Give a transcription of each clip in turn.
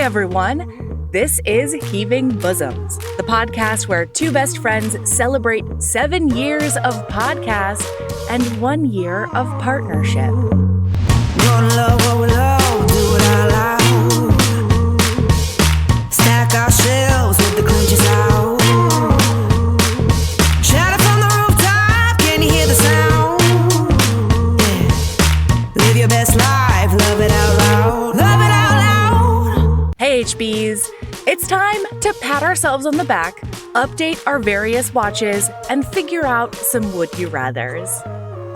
everyone. This is Heaving Bosoms, the podcast where two best friends celebrate 7 years of podcast and 1 year of partnership. Gonna love what we love, do it out loud. Stack our shelves with the clinches out. Shout it from the rooftop, can you hear the sound? Yeah. Live your best life, love it out loud. Love it out loud. Hey HBs, it's time to pat ourselves on the back, update our various watches, and figure out some would-you-rathers.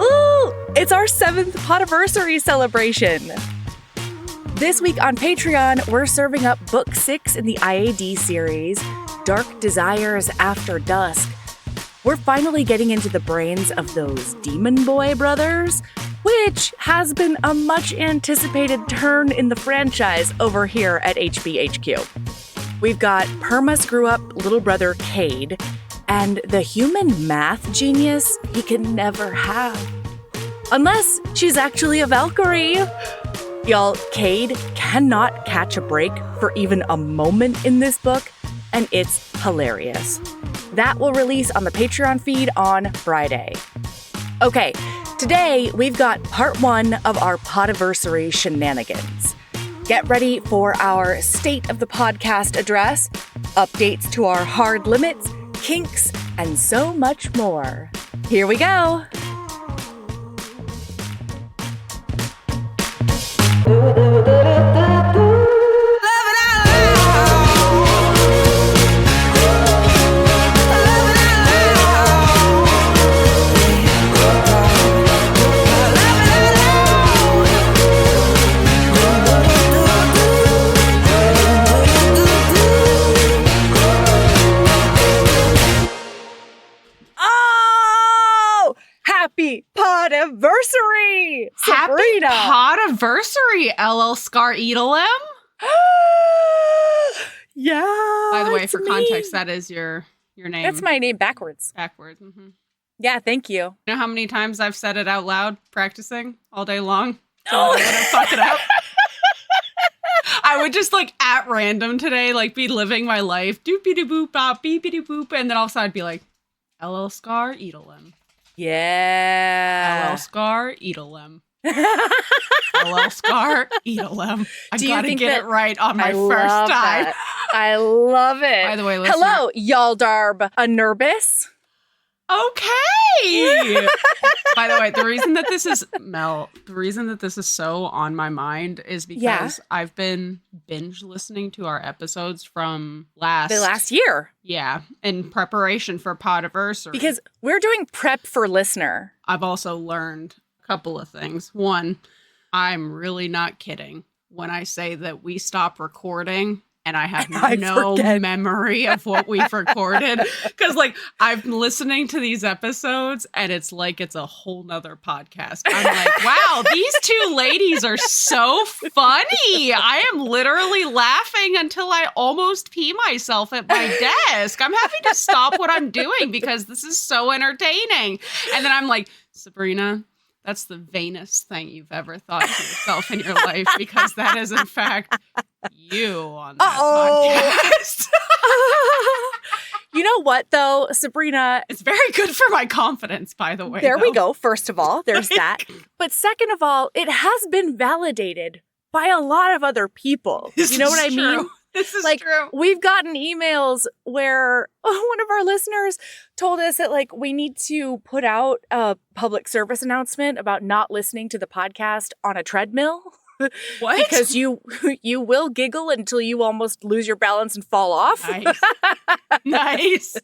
Ooh, it's our 7th Podiversary celebration. This week on Patreon, we're serving up Book 6 in the IAD series, Dark Desires After Dusk. We're finally getting into the brains of those Demon Boy brothers, which has been a much-anticipated turn in the franchise over here at HBHQ. We've got Perma Screw-Up little brother Cade, and the human math genius he can never have. Unless she's actually a Valkyrie. Y'all, Cade cannot catch a break for even a moment in this book, and it's hilarious. That will release on the Patreon feed on Friday. Okay, today we've got part 1 of our Podiversary shenanigans. Get ready for our State of the Podcast address, updates to our hard limits, kinks, and so much more. Here we go. Happy Podiversary, Sabrina! Happy Podiversary, LL Scar Edelem. Yeah. By the way, for me. context, that is your name. That's my name backwards. Backwards. Mm-hmm. Yeah, thank you. You know how many times I've said it out loud practicing all day long? So I wouldn't fuck it up. I would just at random today, be living my life, doopity boop bop, beepity boop, and then also I'd be like, LL Scar Edelem. Yeah. LL Scar Edelem. LL Scar Edelem. I gotta get it right on my first time. That. I love it. By the way, listener. Hello, y'all darb a nervous. Okay. By the way, the reason that this is so on my mind is because I've been binge listening to our episodes from the last year. Yeah, in preparation for Podiversary. Because we're doing prep for listener. I've also learned a couple of things. One, I'm really not kidding when I say that we stop recording and I have no memory of what we've recorded. Because, I'm listening to these episodes, and it's it's a whole nother podcast. I'm like, wow, these two ladies are so funny. I am literally laughing until I almost pee myself at my desk. I'm having to stop what I'm doing because this is so entertaining. And then I'm like, Sabrina, that's the vainest thing you've ever thought to yourself in your life, because that is, in fact, you on that podcast. You know what, though, Sabrina? It's very good for my confidence, by the way. There we go. First of all, there's that. But second of all, it has been validated by a lot of other people. You know what I mean? This is true. We've gotten emails where one of our listeners told us that we need to put out a public service announcement about not listening to the podcast on a treadmill. What? Because you will giggle until you almost lose your balance and fall off. Nice. Nice.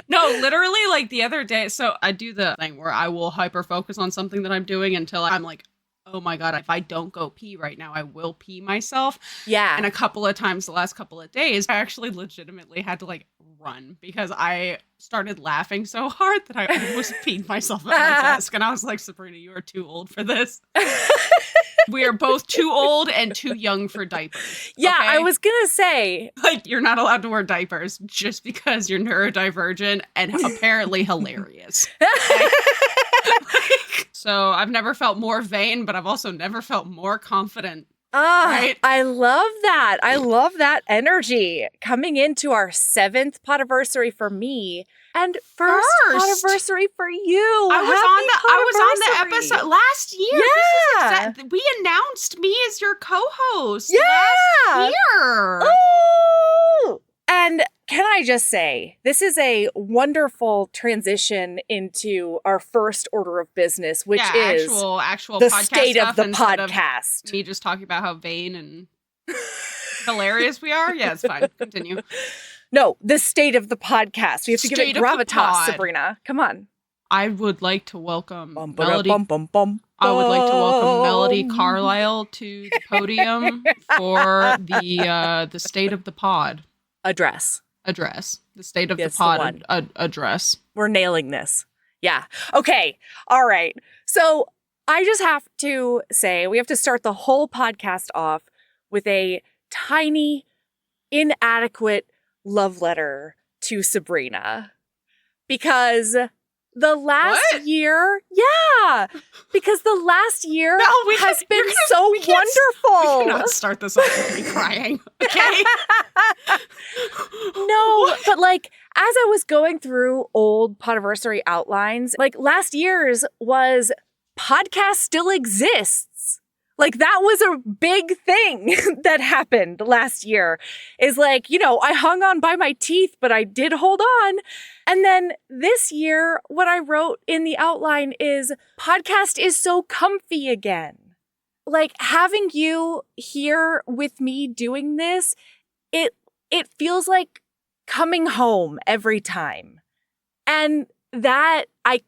No, literally the other day, so I do the thing where I will hyper focus on something that I'm doing until I'm like, oh my God, if I don't go pee right now, I will pee myself. Yeah. And a couple of times the last couple of days, I actually legitimately had to run because I started laughing so hard that I almost peed myself at my desk. And I was like, Sabrina, you are too old for this. We are both too old and too young for diapers. Yeah, okay? I was going to say. You're not allowed to wear diapers just because you're neurodivergent and apparently hilarious. Okay? So I've never felt more vain, but I've also never felt more confident Right? I love that. I love that energy coming into our 7th Podiversary for me and first Podiversary for you. I was on the episode last year. Yeah. We announced me as your co-host Yeah. last year. Ooh. And can I just say, this is a wonderful transition into our first order of business, which is actual the podcast state of the instead podcast. Of me just talking about how vain and hilarious we are. Yeah, it's fine. Continue. No, the state of the podcast. We have to give it State of the gravitas, pod. Sabrina. Come on. I would like to welcome Bum, Melody. bum, bum, bum, I would like to welcome Melody bum. Carlisle to the podium for the state of the pod Address. the state of Yes, the pod the one. address. We're nailing this. Yeah. Okay. All right. So I just have to say, we have to start the whole podcast off with a tiny, inadequate love letter to Sabrina. Because the last year, because the last year has been so wonderful. We cannot start this off with me crying, okay? No, but like, as I was going through old Podiversary outlines, like last year's was podcast still exists. Like that was a big thing that happened last year is like, I hung on by my teeth, but I did hold on. And then this year, what I wrote in the outline is podcast is so comfy again. Like having you here with me doing this, it feels like coming home every time. And that I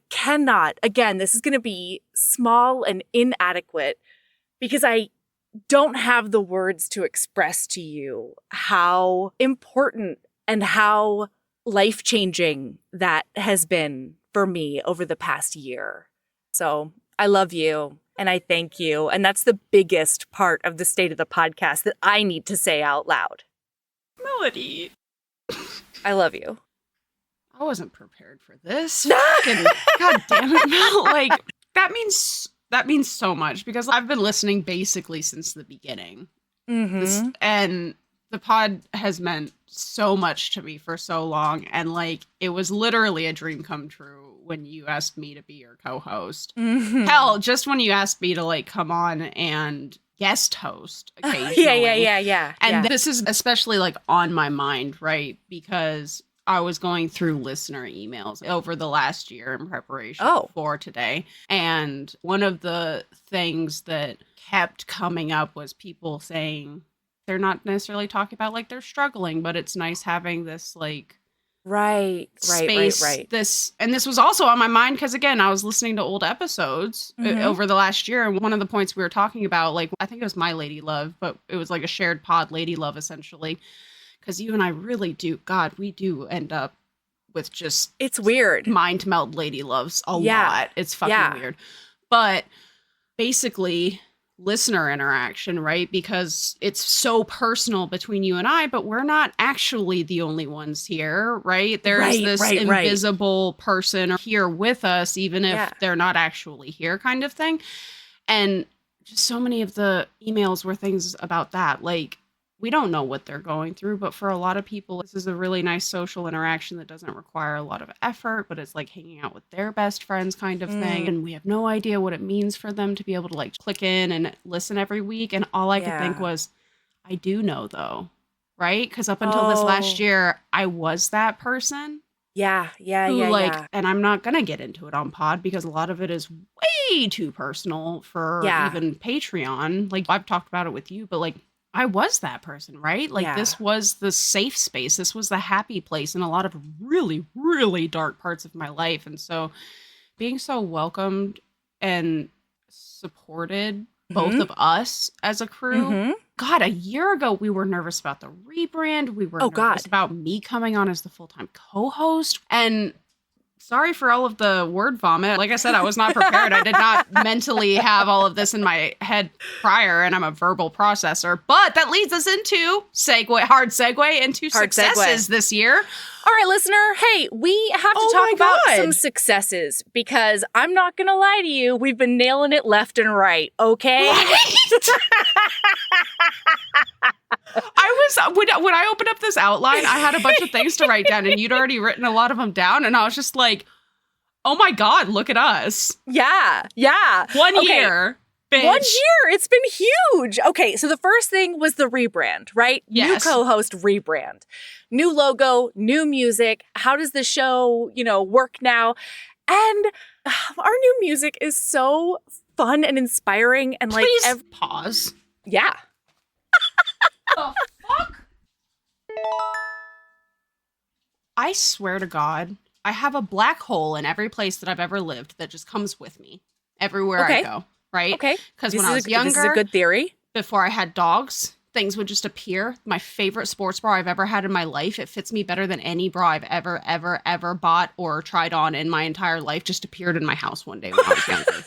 cannot, again, this is going to be small and inadequate because I don't have the words to express to you how important and how life-changing that has been for me over the past year. So I love you and I thank you. And that's the biggest part of the state of the podcast that I need to say out loud. Melody. I love you. I wasn't prepared for this. God damn it, Mel. Like, that means so much because I've been listening basically since the beginning. Mm-hmm. And the pod has meant so much to me for so long. And like, it was literally a dream come true when you asked me to be your co-host. Mm-hmm. Hell, just when you asked me to like come on and guest host occasionally. Yeah. And this is especially like on my mind, right? Because I was going through listener emails over the last year in preparation for today. And one of the things that kept coming up was people saying they're not necessarily talking about like they're struggling, but it's nice having this like space. This was also on my mind because again, I was listening to old episodes over the last year. And one of the points we were talking about, like, I think it was my lady love, but it was like a shared pod lady love essentially. Because you and I really do, God, we do end up with just... It's weird. Mind meld lady loves a lot. It's fucking weird. But basically, listener interaction, right? Because it's so personal between you and I, but we're not actually the only ones here, right? There's this invisible person here with us, even if they're not actually here kind of thing. And just so many of the emails were things about that, like... We don't know what they're going through, but for a lot of people, this is a really nice social interaction that doesn't require a lot of effort, but it's like hanging out with their best friends kind of thing. And we have no idea what it means for them to be able to like click in and listen every week. And all I could think was, I do know though, right? Because up until this last year, I was that person. And I'm not going to get into it on pod because a lot of it is way too personal for even Patreon. Like I've talked about it with you, but like, I was that person, right? Like this was the safe space. This was the happy place in a lot of really, really dark parts of my life. And so being so welcomed and supported, both of us as a crew. God, a year ago, we were nervous about the rebrand. We were nervous about me coming on as the full-time co-host. And sorry for all of the word vomit. Like I said, I was not prepared. I did not mentally have all of this in my head prior, and I'm a verbal processor. But that leads us into hard segue into successes this year. All right, listener. Hey, we have to talk about some successes because I'm not going to lie to you. We've been nailing it left and right, okay? Right? When I opened up this outline, I had a bunch of things to write down, and you'd already written a lot of them down, and I was just like, oh my God, look at us. Yeah. 1 year. Bitch. 1 year. It's been huge. Okay, so the first thing was the rebrand, right? Yes. New co-host rebrand. New logo, new music. How does the show, work now? And our new music is so fun and inspiring and Please pause. Yeah. The fuck? I swear to God, I have a black hole in every place that I've ever lived that just comes with me everywhere I go, right? Okay. Because when I was younger, this is a good theory. Before I had dogs, things would just appear. My favorite sports bra I've ever had in my life, it fits me better than any bra I've ever bought or tried on in my entire life, just appeared in my house one day when I was younger.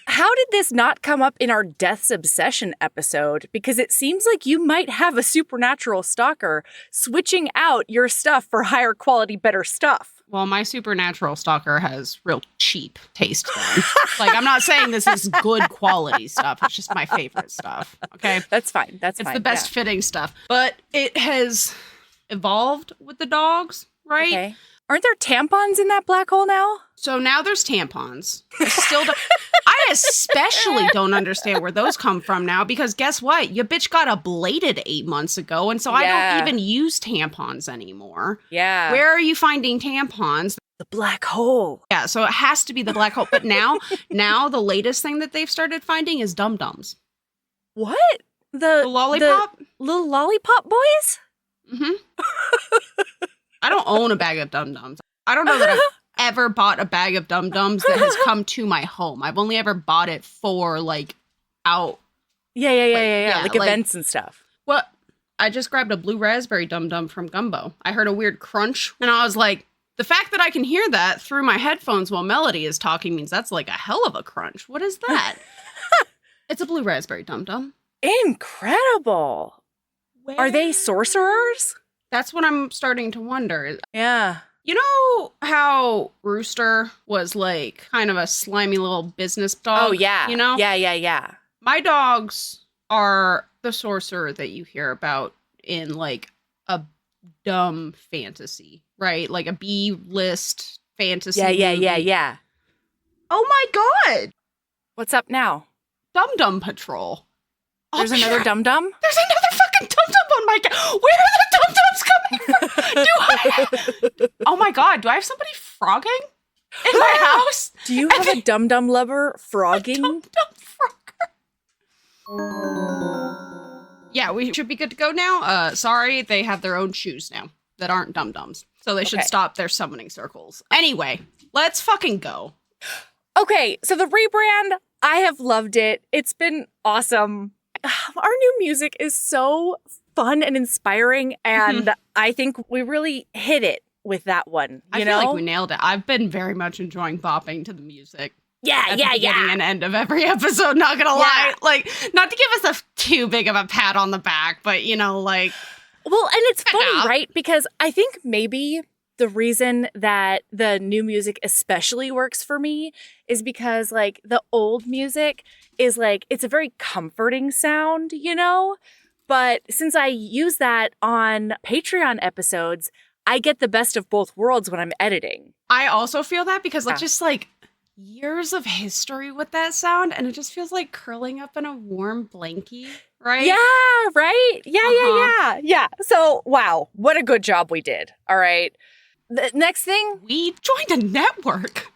How did this not come up in our Death's Obsession episode? Because it seems like you might have a supernatural stalker switching out your stuff for higher quality, better stuff. Well, my supernatural stalker has real cheap taste then. Like, I'm not saying this is good quality stuff. It's just my favorite stuff, okay? That's fine. It's the best fitting stuff. But it has evolved with the dogs, right? Okay. Aren't there tampons in that black hole now? So now there's tampons. I especially don't understand where those come from now, because guess what? Your bitch got ablated 8 months ago, and so I don't even use tampons anymore. Yeah. Where are you finding tampons? The black hole. Yeah, so it has to be the black hole. But now the latest thing that they've started finding is dum-dums. What? The lollipop? The little lollipop boys? Mm-hmm. I don't own a bag of dum-dums. I don't know that I've ever bought a bag of dum-dums that has come to my home. I've only ever bought it for, out. Yeah. Like events and stuff. Well, I just grabbed a blue raspberry dum-dum from Gumbo. I heard a weird crunch, and I was like, the fact that I can hear that through my headphones while Melody is talking means that's like a hell of a crunch. What is that? It's a blue raspberry dum-dum. Incredible. Are they sorcerers? That's what I'm starting to wonder. Yeah. You know how Rooster was kind of a slimy little business dog? Oh, yeah. You know? Yeah. My dogs are the sorcerer that you hear about in a dumb fantasy, right? Like a B-list fantasy. Yeah. Oh my God. What's up now? Dum Dum Patrol. There's another Dum Dum? There's another fucking Dum Dum on my Where are the Dum Dums coming from? Oh my God, do I have somebody frogging in my house? Do you have a Dum Dum lover frogging? Dum Dum frogger. Yeah, we should be good to go now. Sorry, they have their own shoes now that aren't Dum Dums. So they should stop their summoning circles. Anyway, let's fucking go. Okay, so the rebrand, I have loved it. It's been awesome. Our new music is so fun and inspiring, and I think we really hit it with that one. I feel like we nailed it. I've been very much enjoying bopping to the music. Yeah. Beginning and end of every episode, not gonna lie. Not to give us too big of a pat on the back, but Well, and it's funny, right? Because I think maybe the reason that the new music especially works for me is because the old music is it's a very comforting sound, But since I use that on Patreon episodes, I get the best of both worlds when I'm editing. I also feel that because just years of history with that sound, and it just feels like curling up in a warm blankie, right? Yeah, right? Yeah. So, wow, what a good job we did. All right. The next thing. We joined a network.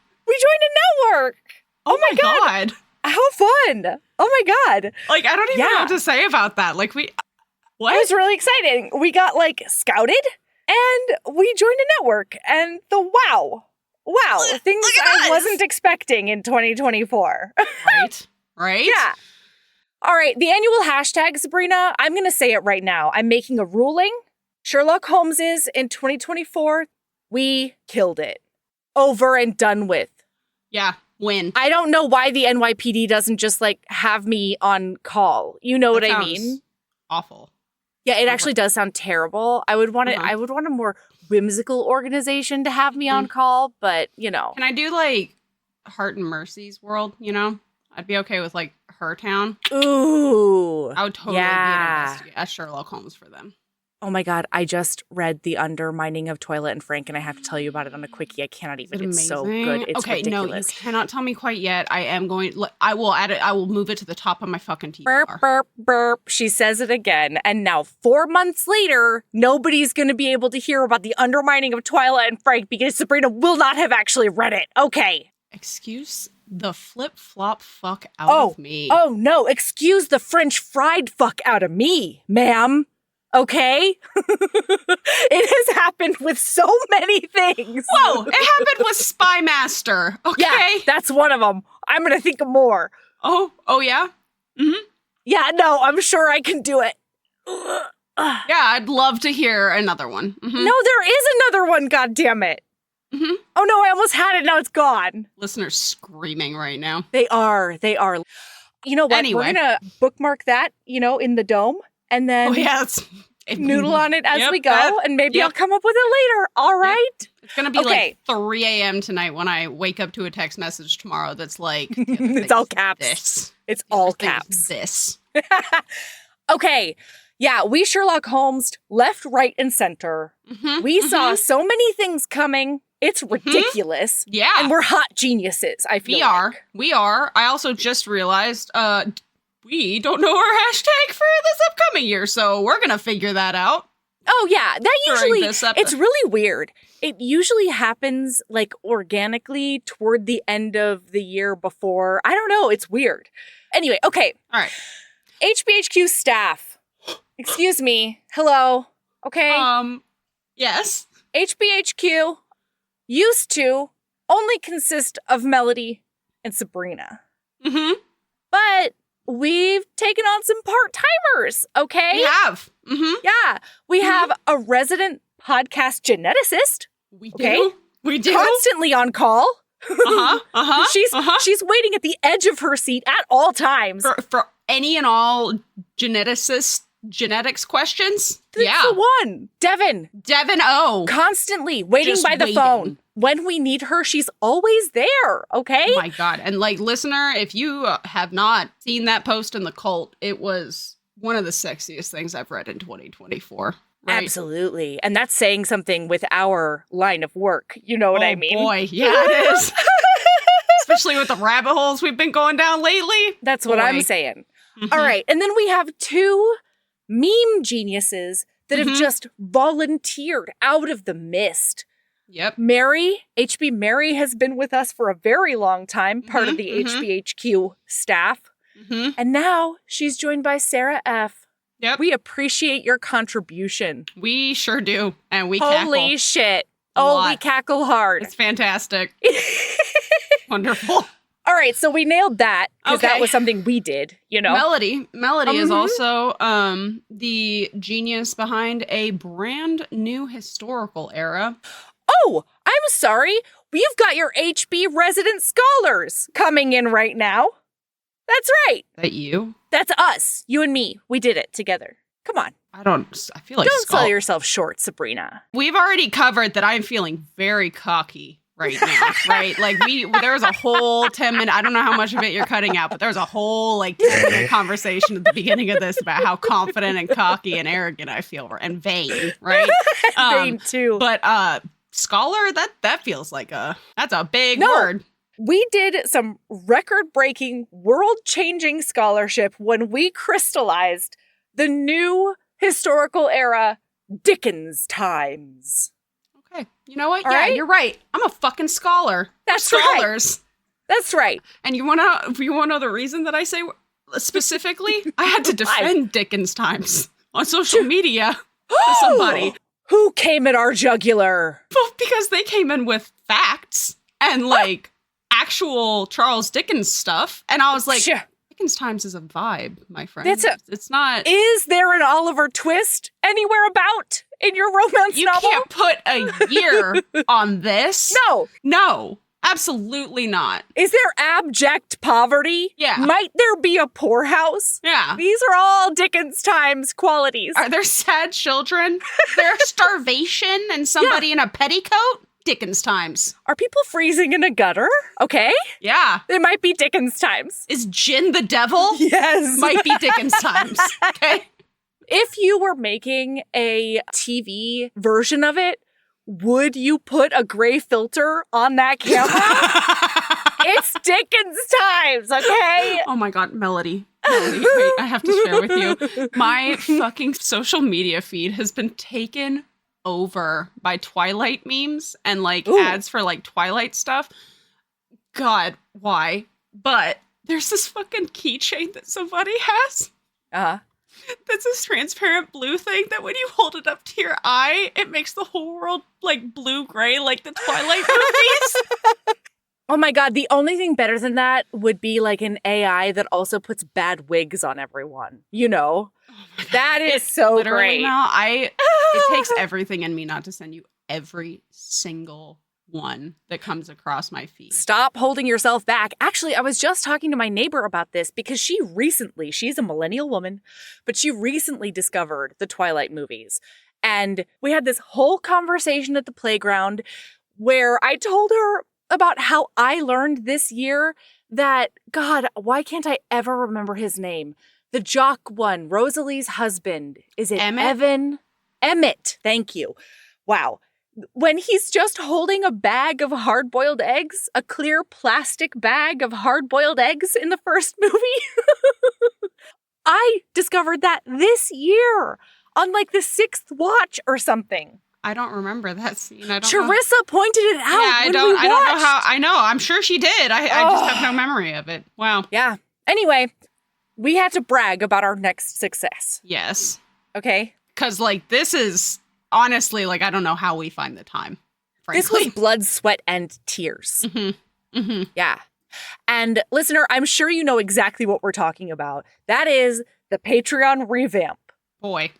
Oh my God. How fun. Oh my God. I don't even know what to say about that. What? It was really exciting. We got scouted and we joined a network, and wow, things I wasn't expecting in 2024. Right? Yeah. All right, the annual hashtag, Sabrina, I'm going to say it right now. I'm making a ruling. Sherlock Holmes is in 2024. We killed it. Over and done with. Yeah, win. I don't know why the NYPD doesn't just have me on call. You know what I mean? Awful. Yeah, it actually does sound terrible. I would want I would want a more whimsical organization to have me on call, but Can I do Heart and Mercy's world, I'd be okay with like Her Town. Ooh. I would totally be a Sherlock Holmes for them. Oh my God, I just read The Undermining of Toilet and Frank, and I have to tell you about it on a quickie. I cannot even. It's so good. It's okay, ridiculous. No, you cannot tell me quite yet. I will add it. I will move it to the top of my fucking TV burp, bar. burp, burp. She says it again. And now 4 months later, nobody's going to be able to hear about The Undermining of Twilight and Frank because Sabrina will not have actually read it. Okay. Excuse the flip-flop fuck out of me. Oh, no. Excuse the French fried fuck out of me, ma'am. Okay? It has happened with so many things. Whoa, it happened with Spy Master. Okay. Yeah, that's one of them. I'm going to think of more. Oh yeah? Mm-hmm. Yeah, no, I'm sure I can do it. Yeah, I'd love to hear another one. Mm-hmm. No, there is another one, goddammit. Mm-hmm. Oh no, I almost had it, now it's gone. Listeners screaming right now. They are. You know what? Anyway. We're going to bookmark that, in the dome, and then noodle on it as we go, and maybe I'll come up with it later. All right? Yep. It's going to be like 3 a.m. tonight when I wake up to a text message tomorrow that's like, it's all caps. This. It's all caps. This. Okay. Yeah, we Sherlock Holmes left, right, and center. Mm-hmm, we saw so many things coming. It's ridiculous. Yeah. And we're hot geniuses, I feel like. We are. I also just realized we don't know our hashtag for this upcoming year, so we're going to figure that out. Oh, yeah. That usually, it's really weird. It usually happens like organically toward the end of the year before. I don't know. It's weird. Anyway, okay. All right. HBHQ staff. Excuse me. Hello. Okay. Yes. HBHQ used to only consist of Melody and Sabrina. Mm-hmm. But we've taken on some part-timers, okay? We have. Mm-hmm. Yeah. We have a resident podcast geneticist. We do. We do. Constantly on call. Uh-huh. Uh-huh. She's waiting at the edge of her seat at all times. For any and all genetics questions. That's the one. Devin O. Constantly waiting by the phone. When we need her, she's always there, okay? Oh my God. And like, listener, if you have not seen that post in the cult, it was one of the sexiest things I've read in 2024. Right? Absolutely. And that's saying something with our line of work. You know what I mean? Oh boy, yeah, it is. Especially with the rabbit holes we've been going down lately. That's what I'm saying. Mm-hmm. All right. And then we have 2 meme geniuses that have just volunteered out of the mist. Yep. Mary, HB Mary, has been with us for a very long time, part of the HBHQ staff. Mm-hmm. And now she's joined by Sarah F. Yep. We appreciate your contribution. We sure do. And we cackle. Holy shit. We cackle hard. It's fantastic. Wonderful. All right, so we nailed that because that was something we did, Melody is also the genius behind a brand new historical era. Oh, I'm sorry. We've got your HB resident scholars coming in right now. That's right. Is that you? That's us. You and me. We did it together. Come on. I feel like Don't sell yourself short, Sabrina. We've already covered that I'm feeling very cocky right now, right? Like there was a whole 10-minute, I don't know how much of it you're cutting out, but there was a whole 10-minute conversation at the beginning of this about how confident and cocky and arrogant I feel, and vain, right? Vain too. But scholar, that feels like that's a big word. We did some record-breaking, world-changing scholarship when we crystallized the new historical era Dickens times. Okay. You know what? All right? You're right. I'm a fucking scholar. That's scholars. Right. That's right. And you want to know the reason that I say specifically? I had to defend Dickens times on social media to somebody. Who came at our jugular? Well, because they came in with facts and actual Charles Dickens stuff. And I was like, Dickens times is a vibe, my friend. It's not. Is there an Oliver Twist anywhere about in your romance novel? You can't put a year on this. No, absolutely not. Is there abject poverty? Yeah. Might there be a poorhouse? Yeah. These are all Dickens times qualities. Are there sad children? There's starvation and somebody in a petticoat? Dickens times. Are people freezing in a gutter? Okay. Yeah. It might be Dickens times. Is gin the devil? Yes. Might be Dickens times. Okay. If you were making a TV version of it, would you put a gray filter on that camera? It's Dickens times, okay? Oh my God, Melody, wait, I have to share with you. My fucking social media feed has been taken over by Twilight memes and like ads for like Twilight stuff. God, why? But there's this fucking keychain that somebody has. That's this transparent blue thing that when you hold it up to your eye, it makes the whole world like blue-gray like the Twilight movies. Oh my God, the only thing better than that would be like an AI that also puts bad wigs on everyone. You know? Oh that is so great. Now, it takes everything in me not to send you every single one that comes across my feed. Stop holding yourself back. Actually, I was just talking to my neighbor about this because she's a millennial woman, but she recently discovered the Twilight movies. And we had this whole conversation at the playground where I told her about how I learned this year that, God, why can't I ever remember his name? The jock one, Rosalie's husband. Is it Emmett? Evan? Emmett. Thank you. Wow. When he's just holding a bag of hard-boiled eggs, a clear plastic bag of hard-boiled eggs in the first movie. I discovered that this year on like the 6th watch or something. I don't remember that scene. Charissa pointed it out. Yeah, I don't know how. I know. I'm sure she did. I just have no memory of it. Wow. Yeah. Anyway, we had to brag about our next success. Yes. Okay. Because like this is honestly like I don't know how we find the time. Frankly. This was blood, sweat, and tears. Mm-hmm. Mm-hmm. Yeah. And listener, I'm sure you know exactly what we're talking about. That is the Patreon revamp. Boy.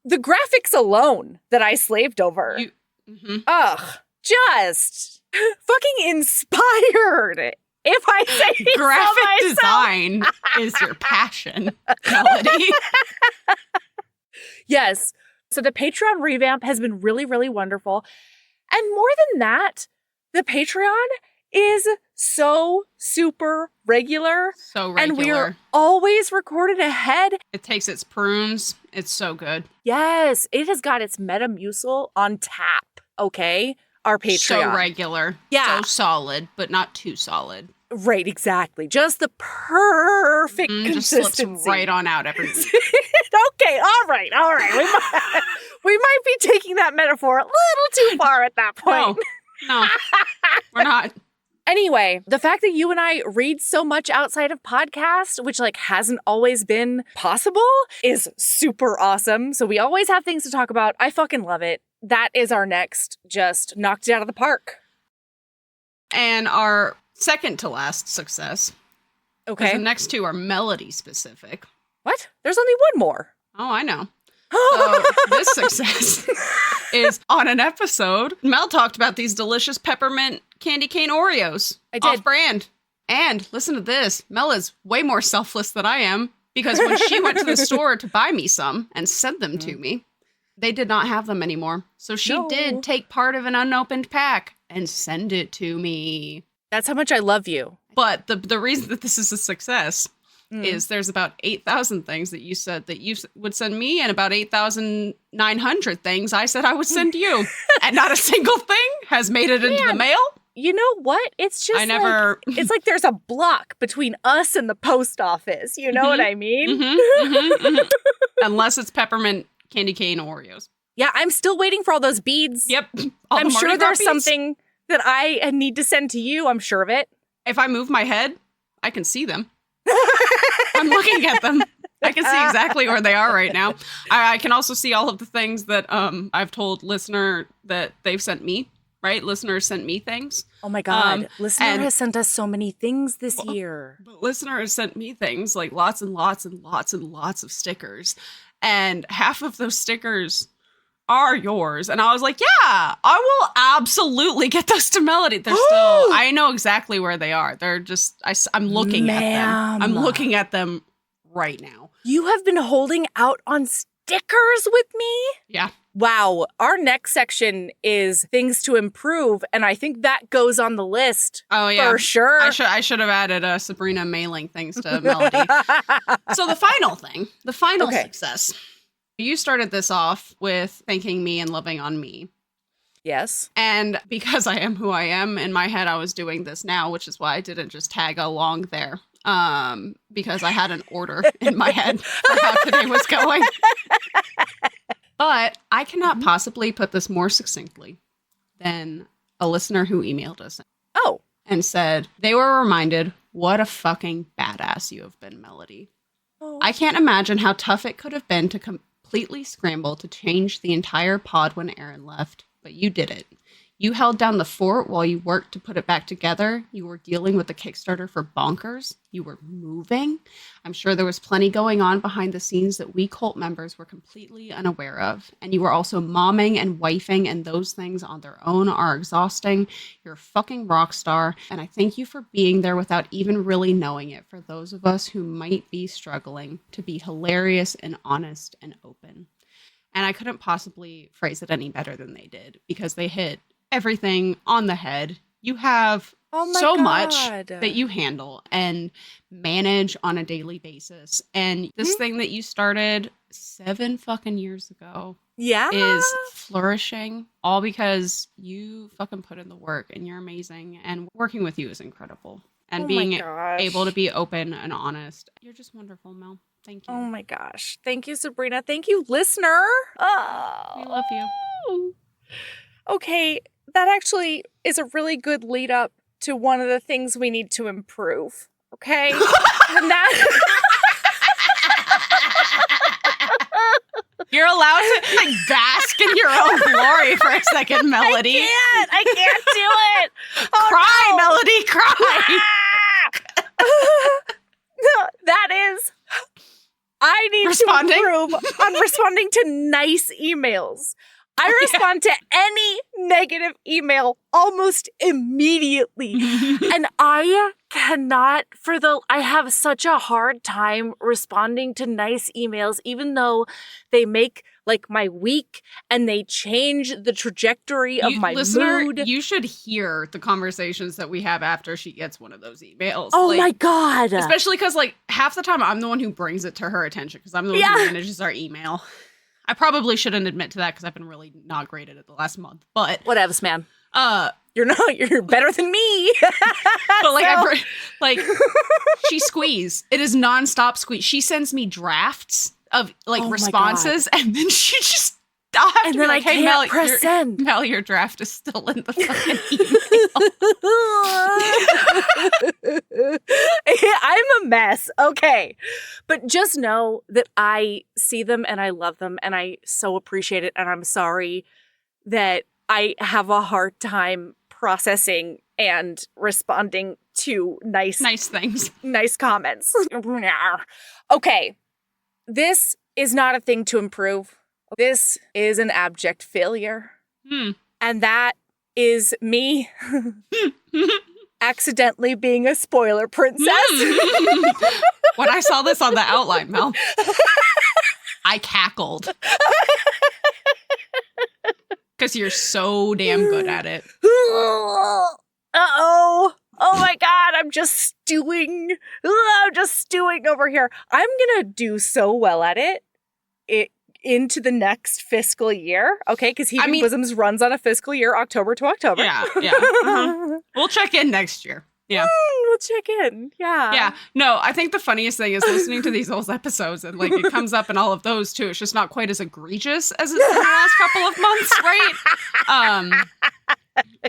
The graphics alone that I slaved over. Just fucking inspired. If I say graphic design is your passion, Melody. Yes. So the Patreon revamp has been really, really wonderful. And more than that, the Patreon is so super regular. So regular. And we are always recorded ahead. It takes its prunes. It's so good. Yes. It has got its Metamucil on tap. Okay. Our Patreon. So regular. Yeah. So solid, but not too solid. Right. Exactly. Just the perfect consistency. Just slips right on out every week. Okay. All right. We might be taking that metaphor a little too far at that point. No, we're not. Anyway, the fact that you and I read so much outside of podcasts, which like hasn't always been possible, is super awesome. So we always have things to talk about. I fucking love it. That is our next, just knocked it out of the park. And our second to last success. Okay. The next two are melody specific. What? There's only one more. Oh, I know. So this success is on an episode. Mel talked about these delicious peppermint candy cane Oreos. I did. Off-brand. And listen to this. Mel is way more selfless than I am because when she went to the store to buy me some and sent them to me, they did not have them anymore. So she did take part of an unopened pack and send it to me. That's how much I love you. But the reason that this is a success is there's about 8,000 things that you said that you would send me and about 8,900 things I said I would send you. And not a single thing has made it into the mail. You know what? It's just it's like there's a block between us and the post office. You know what I mean? Unless it's peppermint candy cane Oreos. Yeah, I'm still waiting for all those beads. Yep. I'm sure there's something that I need to send to you. I'm sure of it. If I move my head, I can see them. I'm looking at them. I can see exactly where they are right now. I can also see all of the things that I've told listener that they've sent me, right? Listeners sent me things. Oh my God. Listener has sent us so many things this year. But listener has sent me things like lots and lots and lots and lots of stickers. And half of those stickers are yours. And I was like, yeah, I will absolutely get those to Melody. They're still, I know exactly where they are. They're just, I'm looking at them. I'm looking at them right now. You have been holding out on stickers with me? Yeah. Wow. Our next section is things to improve. And I think that goes on the list. Oh, yeah. For sure. I should have added Sabrina mailing things to Melody. So the final success. You started this off with thanking me and loving on me. Yes. And because I am who I am, in my head, I was doing this now, which is why I didn't just tag along there. Because I had an order in my head for how today was going. But I cannot possibly put this more succinctly than a listener who emailed us. Oh. And said they were reminded, what a fucking badass you have been, Melody. Oh. I can't imagine how tough it could have been to completely scramble to change the entire pod when Aaron left, but you did it. You held down the fort while you worked to put it back together. You were dealing with the Kickstarter for Bonkers. You were moving. I'm sure there was plenty going on behind the scenes that we cult members were completely unaware of. And you were also momming and wifing, and those things on their own are exhausting. You're a fucking rock star. And I thank you for being there without even really knowing it for those of us who might be struggling to be hilarious and honest and open. And I couldn't possibly phrase it any better than they did, because they hit everything on the head. You have so much that you handle and manage on a daily basis. And this thing that you started 7 fucking years ago is flourishing, all because you fucking put in the work, and you're amazing. And working with you is incredible. And being able to be open and honest. You're just wonderful, Mel. Thank you. Oh my gosh. Thank you, Sabrina. Thank you, listener. Oh. We love you. Okay. That actually is a really good lead up to one of the things we need to improve. Okay? And that You're allowed to bask in your own glory for a second, Melody. I can't do it. Oh, cry, no. Melody, cry. That is, I need to improve on responding to nice emails. I respond to any negative email almost immediately. And I cannot, I have such a hard time responding to nice emails, even though they make like my week and they change the trajectory of my mood. You should hear the conversations that we have after she gets one of those emails. Oh my God. Especially because like half the time I'm the one who brings it to her attention because I'm the one who manages our email. I probably shouldn't admit to that because I've been really not great at it the last month, but whatevs, man. You're better than me. But she squeeze. It is nonstop squeeze. She sends me drafts of responses, and then she just and then I can't press send. Mel, your draft is still in the fucking email. I'm a mess. Okay. But just know that I see them and I love them and I so appreciate it. And I'm sorry that I have a hard time processing and responding to nice things, nice comments. Okay. This is not a thing to improve. This is an abject failure. And that is me accidentally being a spoiler princess. When I saw this on the outline, Mel, I cackled. Because you're so damn good at it. Uh-oh. Oh my God, I'm just stewing. I'm just stewing over here. I'm going to do so well at it into the next fiscal year, okay? Because Heaving Bosoms runs on a fiscal year, October to October. Yeah. Uh-huh. We'll check in next year. Yeah. We'll check in. Yeah. Yeah. No, I think the funniest thing is listening to these old episodes and like it comes up in all of those too. It's just not quite as egregious as it's been the last couple of months, right?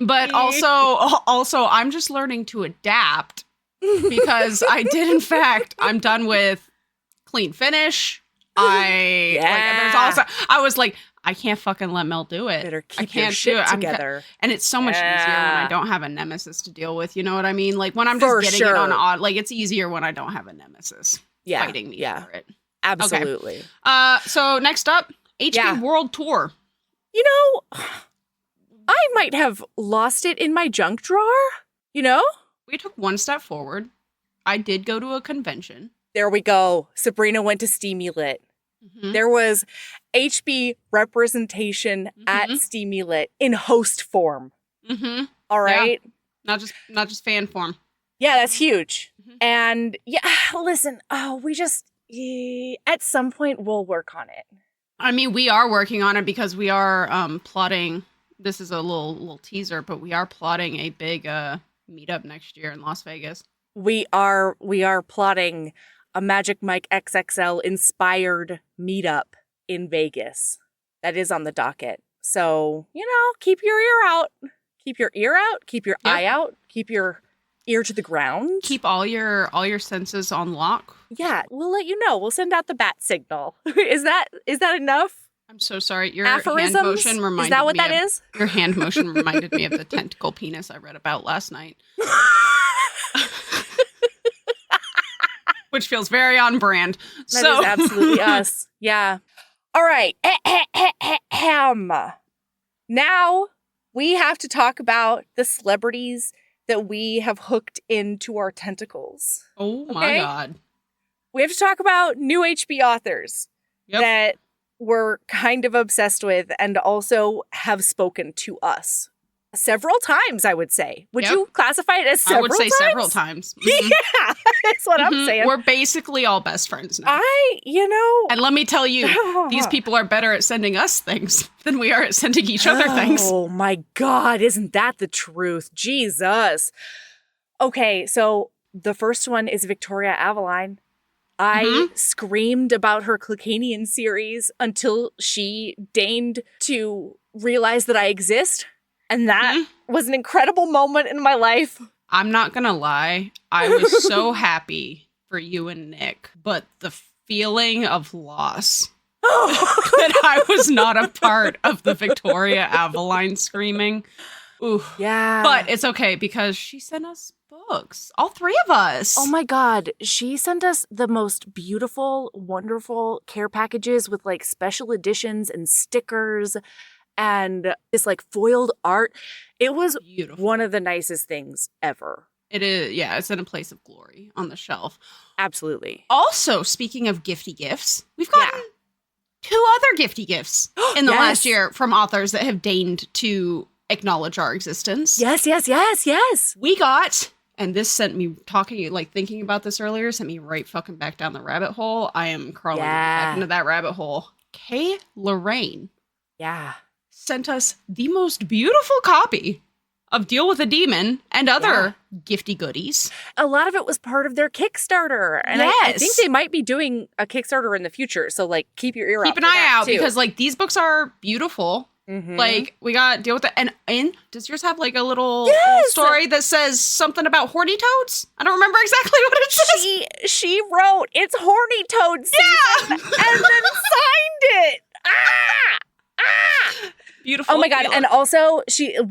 But also I'm just learning to adapt because I'm done with clean finish. I was like, I can't fucking let Mel do it. Better keep your shit together. And it's so much easier when I don't have a nemesis to deal with. You know what I mean? Like when I'm just getting it on odd, like it's easier when I don't have a nemesis fighting me for it. Absolutely. Okay. So next up, HP World Tour. You know, I might have lost it in my junk drawer, you know? We took one step forward. I did go to a convention. There we go. Sabrina went to Steamy Lit. Mm-hmm. There was HB representation at Steamy Lit in host form. Mm-hmm. All right? Yeah. Not just fan form. Yeah, that's huge. And yeah, listen, at some point we'll work on it. I mean, we are working on it because we are plotting. This is a little teaser, but we are plotting a big meetup next year in Las Vegas. We are plotting a Magic Mike XXL inspired meetup in Vegas. That is on the docket. So, keep your ear out. Keep your ear out. Keep your eye out. Keep your ear to the ground. Keep all your senses on lock. Yeah, we'll let you know. We'll send out the bat signal. Is that enough? I'm so sorry. Your Aphorisms? hand motion reminded me. Is that what that is? Your hand motion reminded me of the tentacle penis I read about last night. Which feels very on brand. That is absolutely us. Yeah. All right. Now we have to talk about the celebrities that we have hooked into our tentacles. Oh my God. We have to talk about new HB authors that we're kind of obsessed with and also have spoken to us several times, I would say. Would you classify it as several times? I would say several times. Mm-hmm. Yeah, that's what I'm saying. We're basically all best friends now. And let me tell you, these people are better at sending us things than we are at sending each other things. Oh my God, isn't that the truth? Okay, so the first one is Victoria Aveline. I screamed about her Clickanian series until she deigned to realize that I exist. And that was an incredible moment in my life. I'm not going to lie. I was so happy for you and Nick, but the feeling of loss that I was not a part of the Victoria Aveline screaming. Ooh. Yeah. But it's okay because she sent us books. All three of us. Oh my God. She sent us the most beautiful, wonderful care packages with like special editions and stickers and this like foiled art. It was beautiful. One of the nicest things ever. It is. Yeah, it's in a place of glory on the shelf. Absolutely. Also, speaking of gifty gifts, we've gotten 2 other gifty gifs in the last year from authors that have deigned to acknowledge our existence. Yes. We got, and this sent me thinking about this earlier, sent me right fucking back down the rabbit hole. I am crawling back into that rabbit hole. Kay Lorraine. Yeah. Sent us the most beautiful copy of Deal with a Demon and other gifty goodies. A lot of it was part of their Kickstarter. And I think they might be doing a Kickstarter in the future. So like keep your ear out. Keep an eye out because like these books are beautiful. Mm-hmm. Like we got Deal with it. And does yours have like a little story that says something about horny toads? I don't remember exactly what it says. She wrote it's horny toad season and then signed it. Beautiful. Oh my God. And also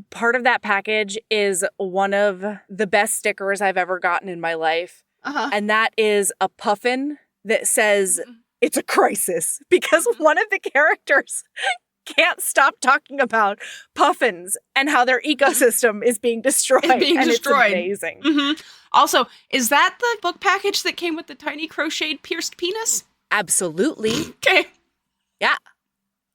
part of that package is one of the best stickers I've ever gotten in my life. And that is a puffin that says it's a crisis because one of the characters can't stop talking about puffins and how their ecosystem is being destroyed. It's amazing. Also, is that the book package that came with the tiny crocheted pierced penis? Absolutely. Okay. Yeah.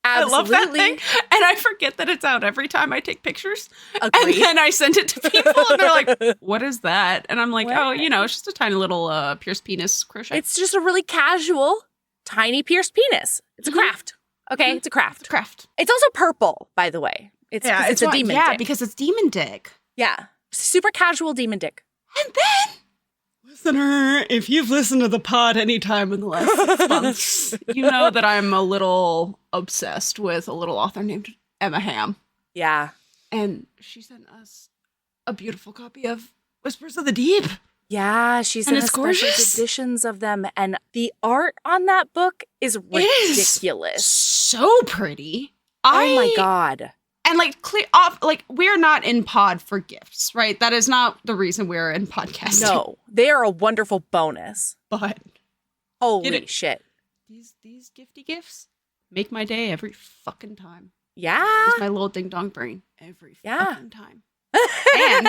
Absolutely. I love that thing. And I forget that it's out every time I take pictures. Agreed. And then I send it to people and they're like, what is that? And I'm like, it's just a tiny little pierced penis crochet. It's just a really casual, tiny pierced penis. It's a craft. Okay? It's a craft. It's a craft. It's also purple, by the way. It's a demon dick. Yeah, because it's demon dick. Yeah. Super casual demon dick. And then, listener, if you've listened to the pod any time in the last 6 months, you know that I'm a little obsessed with a little author named Emma Hamm. Yeah. And she sent us a beautiful copy of Whispers of the Deep. Yeah, she sent us special editions of them. And the art on that book is ridiculous. So pretty. Oh my God. And we're not in pod for gifts, right? That is not the reason we're in podcasting. No, they are a wonderful bonus. But holy shit. These gifty gifts make my day every fucking time. Yeah. Use my little ding dong brain every fucking time. And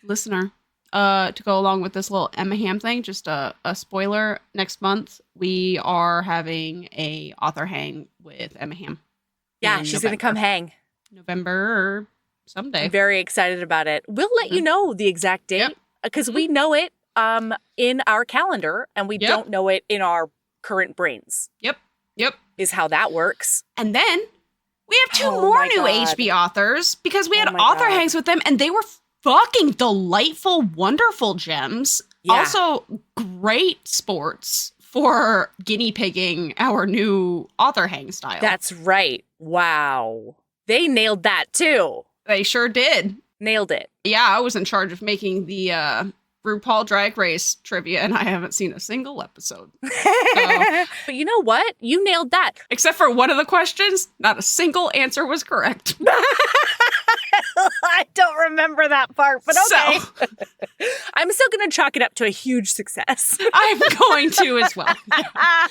listener, to go along with this little Emma Ham thing, just a spoiler, next month we are having a author hang with Emma Ham. Yeah, she's going to come hang. November or someday. I'm very excited about it. We'll let you know the exact date because we know it in our calendar and we don't know it in our current brains. Yep. Is how that works. And then we have two more new HB authors because we had author hangs with them and they were fucking delightful, wonderful gems. Yeah. Also, great sports for guinea pigging our new author hang style. That's right. Wow. They nailed that too. They sure did. Nailed it. Yeah, I was in charge of making the RuPaul Drag Race trivia, and I haven't seen a single episode. So, but you know what? You nailed that. Except for one of the questions, not a single answer was correct. I don't remember that part, but okay. So, I'm still going to chalk it up to a huge success. I'm going to as well. Yeah.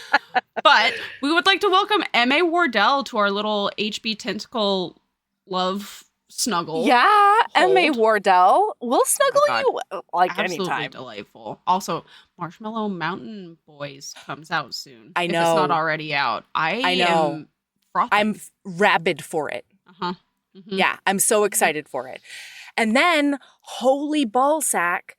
But we would like to welcome M.A. Wardell to our little HB Tentacle love snuggle. Yeah, M.A. Wardell. We'll snuggle you like absolutely anytime. Delightful. Also, Marshmallow Mountain Boys comes out soon. I know. If it's not already out. I know. Am frothing. I'm rabid for it. Uh-huh. Mm-hmm. Yeah, I'm so excited for it. And then, holy ballsack,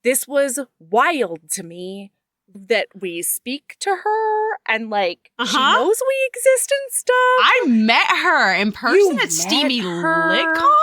this was wild to me that we speak to her and like she knows we exist and stuff. I met her in person at Steamy LitCon.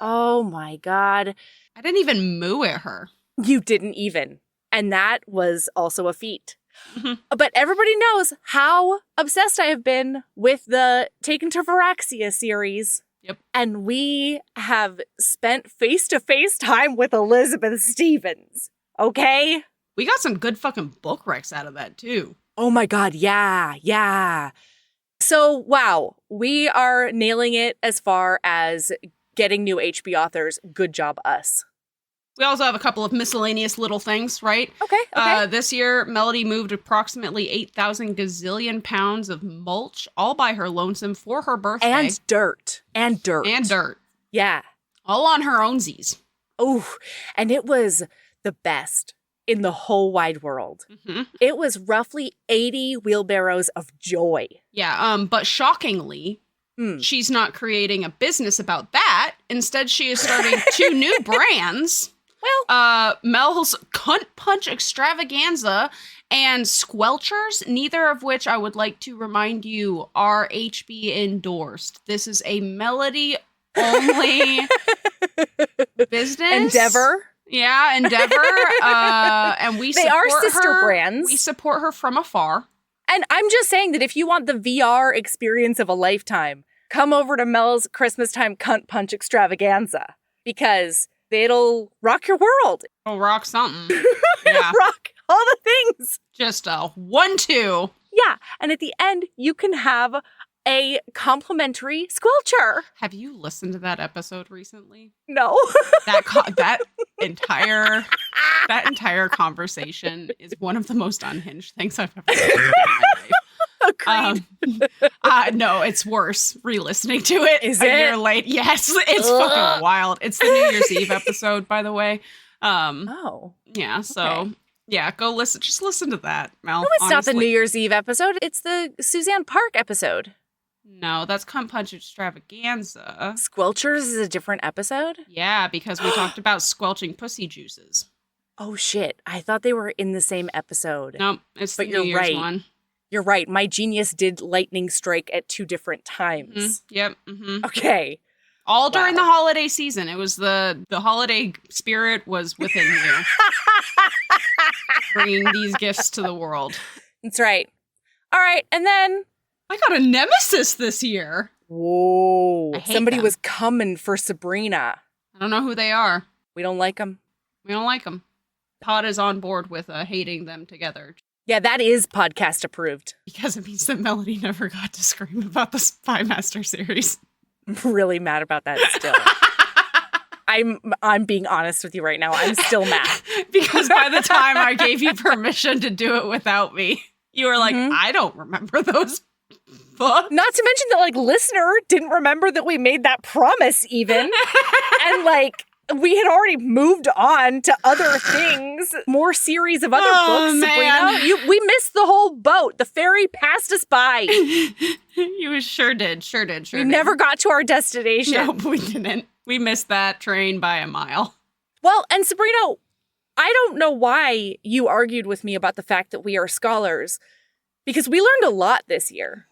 Oh my God. I didn't even moo at her. You didn't even. And that was also a feat. Mm-hmm. But everybody knows how obsessed I have been with the Taken to Viraxia series. Yep. And we have spent face-to-face time with Elizabeth Stevens. Okay? We got some good fucking book recs out of that, too. Oh my God, yeah. So, wow, we are nailing it as far as getting new HB authors. Good job, us. We also have a couple of miscellaneous little things, right? Okay. This year, Melody moved approximately 8,000 gazillion pounds of mulch all by her lonesome for her birthday. And dirt. Yeah. All on her ownsies. Oh, and it was the best in the whole wide world. Mm-hmm. It was roughly 80 wheelbarrows of joy. Yeah, but shockingly, she's not creating a business about that. Instead, she is starting 2 new brands. Well, Mel's Cunt Punch Extravaganza and Squelchers, neither of which I would like to remind you are HB endorsed. This is a Melody only business. Endeavor. Yeah, Endeavor. And they are sister brands. We support her from afar. And I'm just saying that if you want the VR experience of a lifetime, come over to Mel's Christmas Time Cunt Punch Extravaganza because it'll rock your world. It'll rock something. It'll rock all the things. Just a 1-2. Yeah, and at the end, you can have a complimentary squelcher. Have you listened to that episode recently? No. that entire conversation is one of the most unhinged things I've ever heard in my life. Agreed. No, it's worse re-listening to it. Is a it? year late. Yes, it's fucking wild. It's the New Year's Eve episode, by the way. Yeah, so okay. Yeah, go listen. Just listen to that, Mel. No, it's not the New Year's Eve episode. It's the Suzanne Park episode. No, that's Cunt Punch Extravaganza. Squelchers is a different episode? Yeah, because we talked about squelching pussy juices. Oh, shit. I thought they were in the same episode. Nope, it's the New Year's one. You're right. My genius did lightning strike at 2 different times. Mm-hmm. Yep. Mm-hmm. Okay. All during the holiday season. It was the holiday spirit was within you. Bringing these gifts to the world. That's right. All right. And then I got a nemesis this year. Whoa. Somebody them. was coming for Sabrina. I don't know who they are. We don't like them. We don't like them. Pod is on board with hating them together. Yeah, that is podcast approved. Because it means that Melody never got to scream about the Spy Master series. I'm really mad about that still. I'm being honest with you right now. I'm still mad. Because by the time I gave you permission to do it without me, you were like, I don't remember those books. Not to mention that, listener didn't remember that we made that promise even. And, We had already moved on to other things, more series of other books, man. Sabrina. We missed the whole boat. The ferry passed us by. You sure did. We never got to our destination. Nope, we didn't. We missed that train by a mile. Well, and Sabrina, I don't know why you argued with me about the fact that we are scholars, because we learned a lot this year.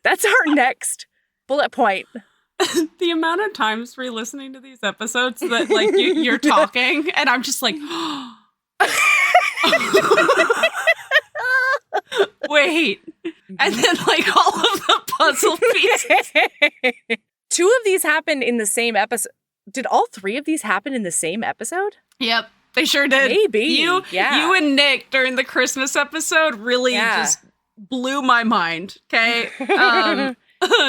That's our next bullet point. The amount of times re-listening to these episodes that, like, you're talking, and I'm just like, wait. And then, like, all of the puzzle pieces. 2 of these happened in the same episode. Did all 3 of these happen in the same episode? Yep, they sure did. Maybe. You and Nick during the Christmas episode really just blew my mind, okay?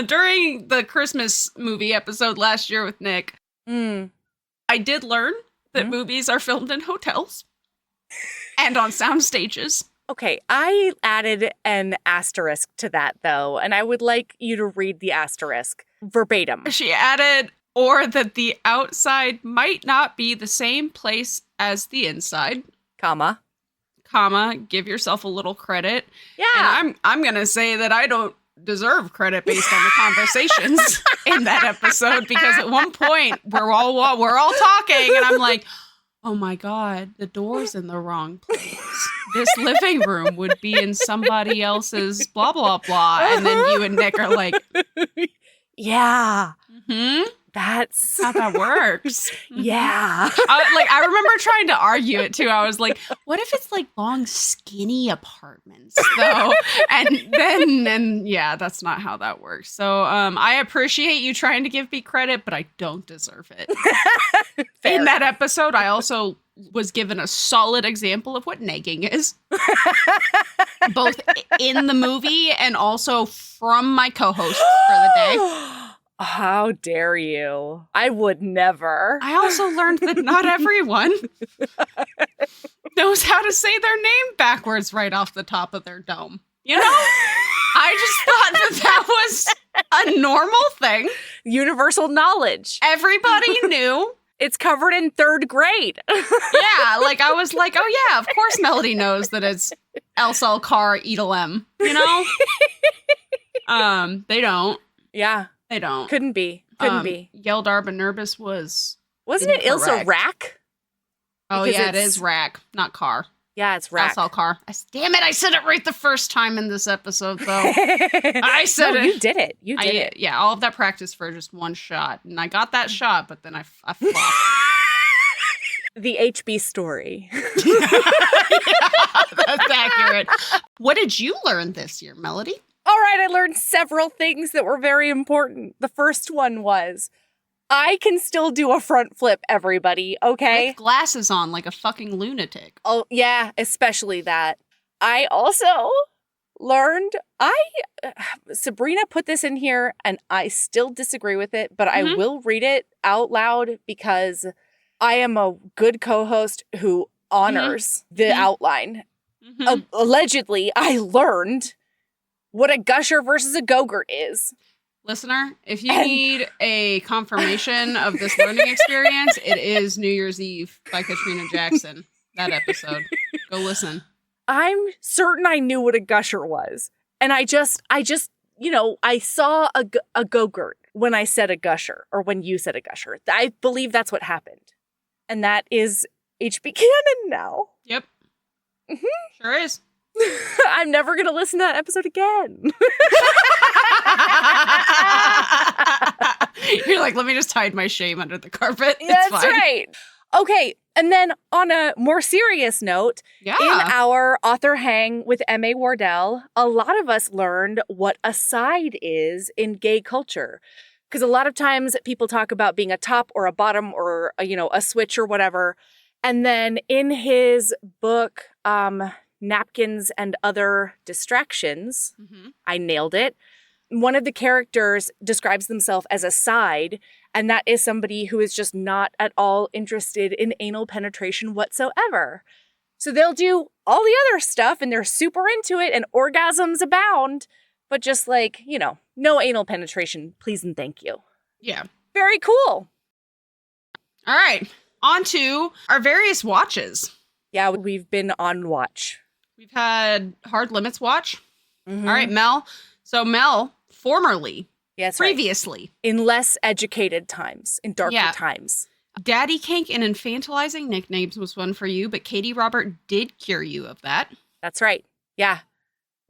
During the Christmas movie episode last year with Nick, I did learn that movies are filmed in hotels and on sound stages. Okay, I added an asterisk to that, though, and I would like you to read the asterisk verbatim. She added, or that the outside might not be the same place as the inside, comma, give yourself a little credit. Yeah. And I'm going to say that I don't deserve credit based on the conversations in that episode, because at one point we're all talking and I'm like, oh my God, the door's in the wrong place. This living room would be in somebody else's blah, blah, blah. And then you and Nick are like, yeah, that's how that works. Yeah. I remember trying to argue it too. I was like, what if it's like long, skinny apartments though? and yeah, that's not how that works. So I appreciate you trying to give me credit, but I don't deserve it. In that episode, I also was given a solid example of what negging is. Both in the movie and also from my co-host for the day. How dare you? I would never. I also learned that not everyone knows how to say their name backwards right off the top of their dome. You know? I just thought that was a normal thing. Universal knowledge. Everybody knew. It's covered in 3rd grade. Yeah, like I was like, oh yeah, of course Melody knows that it's El Car Edelem, you know? They don't. Yeah. They don't. Couldn't be. Yeldar Nervous wasn't it Ilsa Rack? Oh because yeah, it is Rack, not Car. Yeah, it's Rack. El Car. Damn it, I said it right the first time in this episode, though. I said it. You did it. You did it. Yeah, all of that practice for just one shot. And I got that shot, but then I flopped. The HB story. Yeah, that's accurate. What did you learn this year, Melody? All right, I learned several things that were very important. The first one was, I can still do a front flip, everybody, okay? With glasses on like a fucking lunatic. Oh, yeah, especially that. I also learned, Sabrina put this in here, and I still disagree with it, but I will read it out loud because I am a good co-host who honors the outline. Allegedly, I learned what a gusher versus a go-gurt is. Listener, if you need a confirmation of this learning experience, it is New Year's Eve by Katrina Jackson. That episode. Go listen. I'm certain I knew what a gusher was. And I just, I saw a go-gurt when I said a gusher, or when you said a gusher. I believe that's what happened. And that is HB canon now. Yep. Sure is. I'm never going to listen to that episode again. You're like, let me just hide my shame under the carpet. That's right. Okay. And then on a more serious note, in our author hang with M.A. Wardell, a lot of us learned what a side is in gay culture. Because a lot of times people talk about being a top or a bottom or, a switch or whatever. And then in his book, Napkins and Other Distractions, I nailed it. One of the characters describes themselves as a side, and that is somebody who is just not at all interested in anal penetration whatsoever. So they'll do all the other stuff, and they're super into it, and orgasms abound, but just no anal penetration, please and thank you. Yeah. Very cool. All right. On to our various watches. Yeah, we've been on watch. We've had Hard Limits watch. Mm-hmm. All right, Mel. So Mel, formerly, yes, previously. Right. In less educated times, in darker times. Daddy Kink and infantilizing nicknames was one for you, but Katie Robert did cure you of that. That's right. Yeah.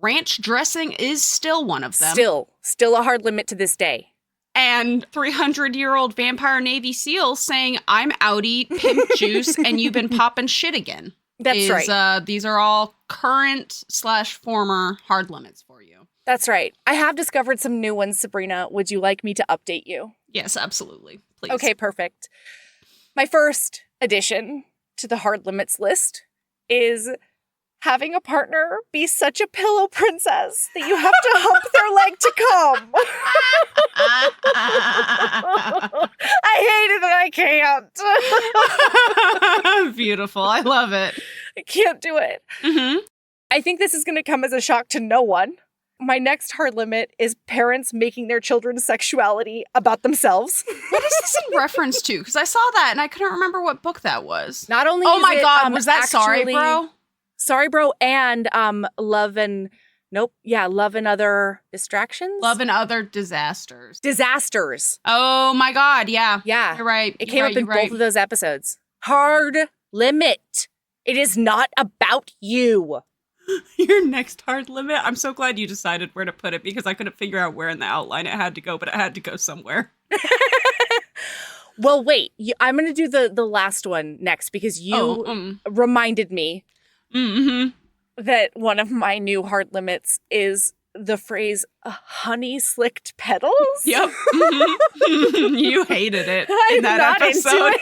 Ranch dressing is still one of them. Still a hard limit to this day. And 300-year-old vampire Navy SEAL saying, I'm outie, pimp juice, and you've been popping shit again. That's right. These are all current/former hard limits for you. That's right. I have discovered some new ones, Sabrina. Would you like me to update you? Yes, absolutely. Please. Okay, perfect. My first addition to the hard limits list is having a partner be such a pillow princess that you have to hump their leg to come. I hate it and I can't. Beautiful. I love it. I can't do it. Mm-hmm. I think this is going to come as a shock to no one. My next hard limit is parents making their children's sexuality about themselves. What is this in reference to? Because I saw that and I couldn't remember what book that was. Not only oh is my it, God, was that actually, Sorry, Bro? Sorry, Bro, and Love and Other Distractions? Love and Other Disasters. Disasters. Oh my God, yeah. Yeah. You're right. It came up in both of those episodes. Hard limit. It is not about you. Your next hard limit? I'm so glad you decided where to put it because I couldn't figure out where in the outline it had to go, but it had to go somewhere. Well, wait. I'm going to do the last one next because you reminded me that one of my new hard limits is the phrase honey slicked petals. Yep. Mm-hmm. You hated it in that episode.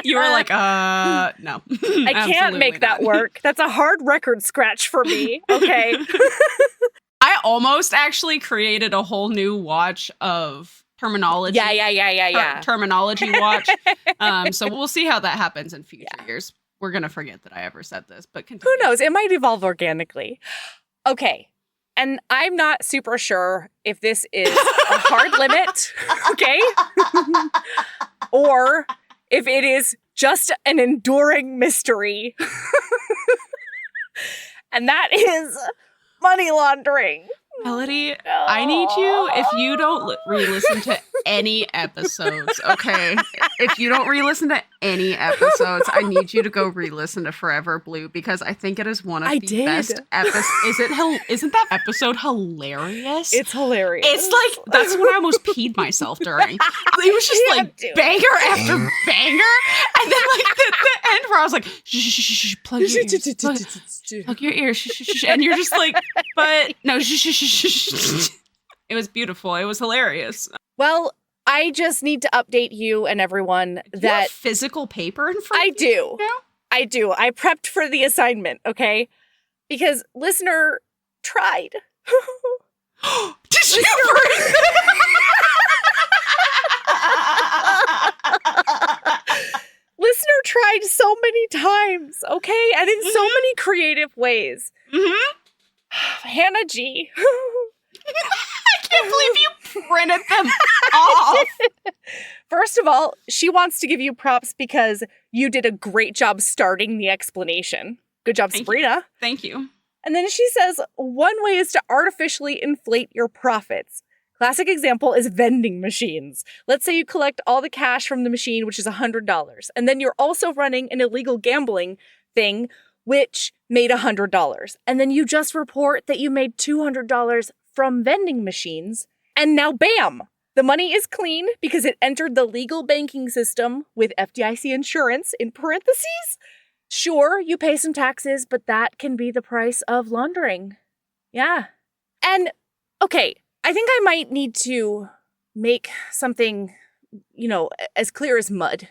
You were like, no. I can't make that work. That's a hard record scratch for me. Okay. I almost actually created a whole new watch of terminology. Yeah. Terminology watch. So we'll see how that happens in future years. We're going to forget that I ever said this, but continue. Who knows? It might evolve organically. Okay. And I'm not super sure if this is a hard limit, okay? Or if it is just an enduring mystery. And that is money laundering. Melody, I need you, if you don't re-listen to any episodes, okay? If you don't re-listen to any episodes, I need you to go re-listen to Forever Blue because I think it is one of the best episodes. Isn't that episode hilarious? It's hilarious. It's like, that's when I almost peed myself during. It was just like banger after banger. And then like the end where I was like, shh, plug your ears. Plug your ears. Shh. And you're just like, but no, shh. It was beautiful. It was hilarious. Well, I just need to update you and everyone that you have physical paper in front of you? I do. I prepped for the assignment, okay? Because listener tried. Did you? Listener tried so many times, okay? And in so many creative ways. Mm-hmm. Hannah G. I can't believe you printed them off. First of all, she wants to give you props because you did a great job starting the explanation. Good job, Sabrina. Thank you. And then she says, one way is to artificially inflate your profits. Classic example is vending machines. Let's say you collect all the cash from the machine, which is $100. And then you're also running an illegal gambling thing, which made $100. And then you just report that you made $200 from vending machines. And now, bam, the money is clean because it entered the legal banking system with FDIC insurance in parentheses. Sure, you pay some taxes, but that can be the price of laundering. Yeah. And, okay, I think I might need to make something, as clear as mud.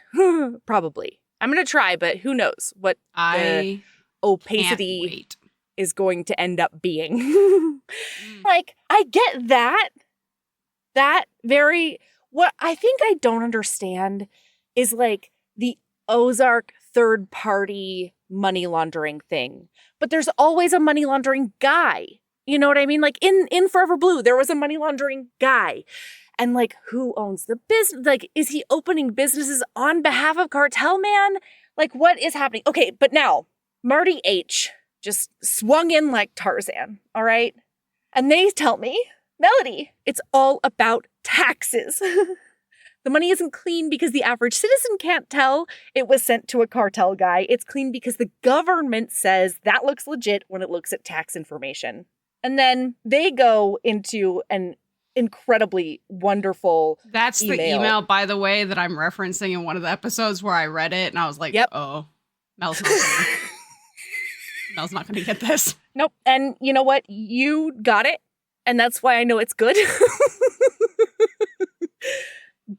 Probably. I'm going to try, but who knows what the opacity is going to end up being. Like, I get that. What I think I don't understand is like the Ozark third party money laundering thing. But there's always a money laundering guy. You know what I mean? Like in Forever Blue, there was a money laundering guy. And like, who owns the business? Like, is he opening businesses on behalf of Cartel Man? Like, what is happening? Okay, but now Marty H just swung in like Tarzan, all right? And they tell me, Melody, it's all about taxes. The money isn't clean because the average citizen can't tell it was sent to a cartel guy. It's clean because the government says that looks legit when it looks at tax information. And then they go into an incredibly wonderful That's email. the email, by the way, that I'm referencing in one of the episodes where I read it and I was like, oh, Mel's not going to get this. Nope. And you know what? You got it. And that's why I know it's good.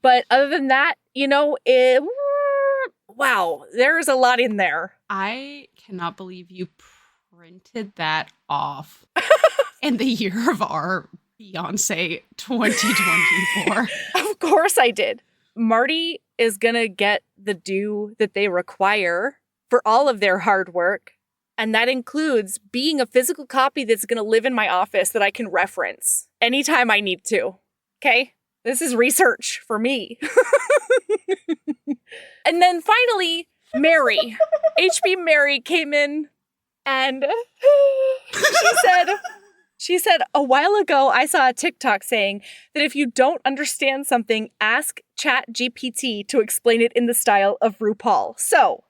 But other than that, you know, wow, there's a lot in there. I cannot believe you printed that off in the year of our Beyonce 2024. Of course I did. Marty is going to get the due that they require for all of their hard work. And that includes being a physical copy that's going to live in my office that I can reference anytime I need to. Okay? This is research for me. And then finally, Mary, HB Mary came in and she said, a while ago, I saw a TikTok saying that if you don't understand something, ask ChatGPT to explain it in the style of RuPaul. So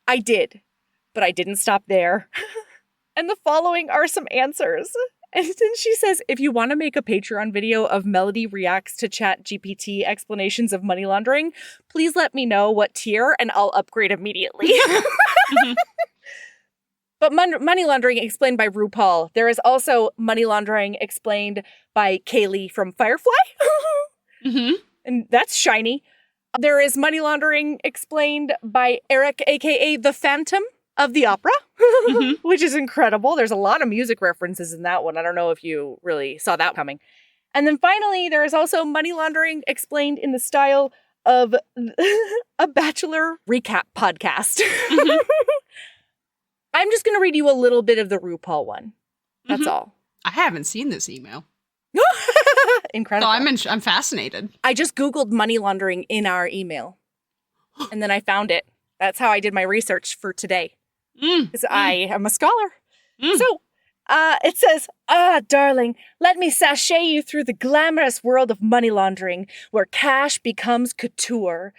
I did, but I didn't stop there. And the following are some answers. And then she says, if you want to make a Patreon video of Melody reacts to ChatGPT explanations of money laundering, please let me know what tier and I'll upgrade immediately. But money laundering explained by RuPaul. There is also money laundering explained by Kaylee from Firefly. And that's shiny. There is money laundering explained by Eric, a.k.a. the Phantom of the Opera, which is incredible. There's a lot of music references in that one. I don't know if you really saw that coming. And then finally, there is also money laundering explained in the style of a Bachelor recap podcast. I'm just going to read you a little bit of the RuPaul one. That's all. I haven't seen this email. Incredible. So I'm fascinated. I just Googled money laundering in our email. And then I found it. That's how I did my research for today. Because I am a scholar. So it says, darling, let me sashay you through the glamorous world of money laundering, where cash becomes couture.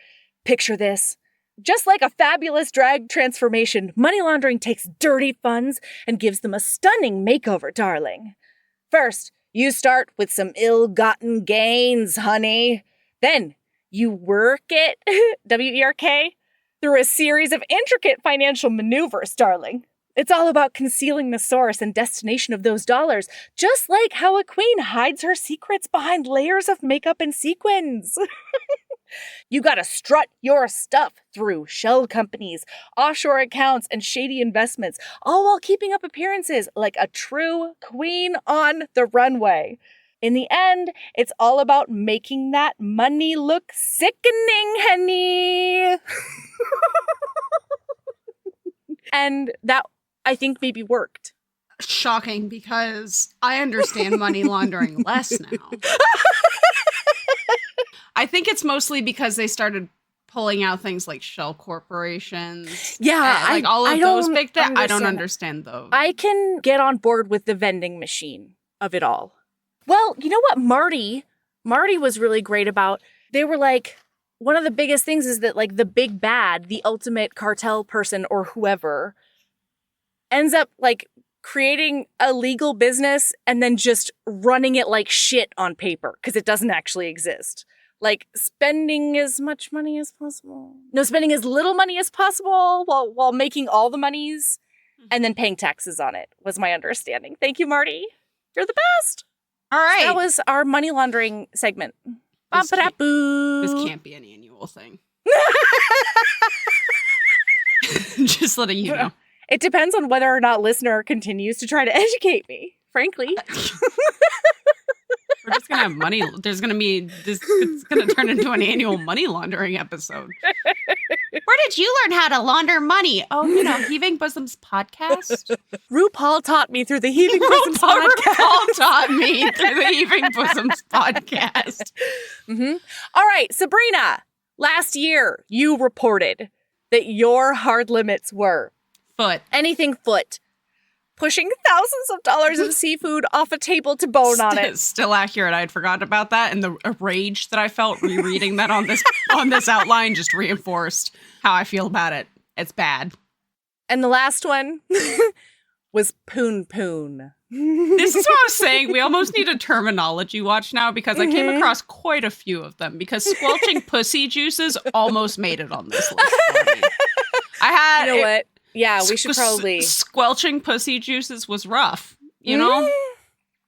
Picture this. Just like a fabulous drag transformation, money laundering takes dirty funds and gives them a stunning makeover, darling. First, you start with some ill-gotten gains, honey. Then, you work it, W-E-R-K, through a series of intricate financial maneuvers, darling. It's all about concealing the source and destination of those dollars, just like how a queen hides her secrets behind layers of makeup and sequins. You gotta strut your stuff through shell companies, offshore accounts, and shady investments, all while keeping up appearances like a true queen on the runway. In the end, it's all about making that money look sickening, honey. And that, I think, maybe worked. Shocking, because I understand money laundering less now. I think it's mostly because they started pulling out things like shell corporations. Yeah, like all of those big things. I don't understand understand those. I can get on board with the vending machine of it all. Well, you know what Marty was really great about? They were like, one of the biggest things is that like the big bad, the ultimate cartel person or whoever, ends up like creating a legal business and then just running it like shit on paper because it doesn't actually exist. Like spending as much money as possible. No, spending as little money as possible while making all the monies and then paying taxes on it was my understanding. Thank you, Marty. You're the best. All right. So that was our money laundering segment. This can't be an annual thing. Just letting you know. It depends on whether or not listener continues to try to educate me, frankly. We're just gonna have money. There's gonna be this. It's gonna turn into an annual money laundering episode. Where did you learn how to launder money? Oh, Heaving Bosoms podcast. RuPaul taught me through the Heaving Bosoms podcast. RuPaul taught me through the Heaving Bosoms podcast. Mm-hmm. All right, Sabrina. Last year, you reported that your hard limits were foot. Anything foot. Pushing thousands of dollars of seafood off a table to bone on it. Still accurate. I had forgotten about that, and the rage that I felt rereading that on this outline just reinforced how I feel about it. It's bad. And the last one was poon poon. This is what I was saying. We almost need a terminology watch now because I came across quite a few of them because squelching pussy juices almost made it on this list for me. You know what? Yeah, we should probably... Squelching pussy juices was rough, you know?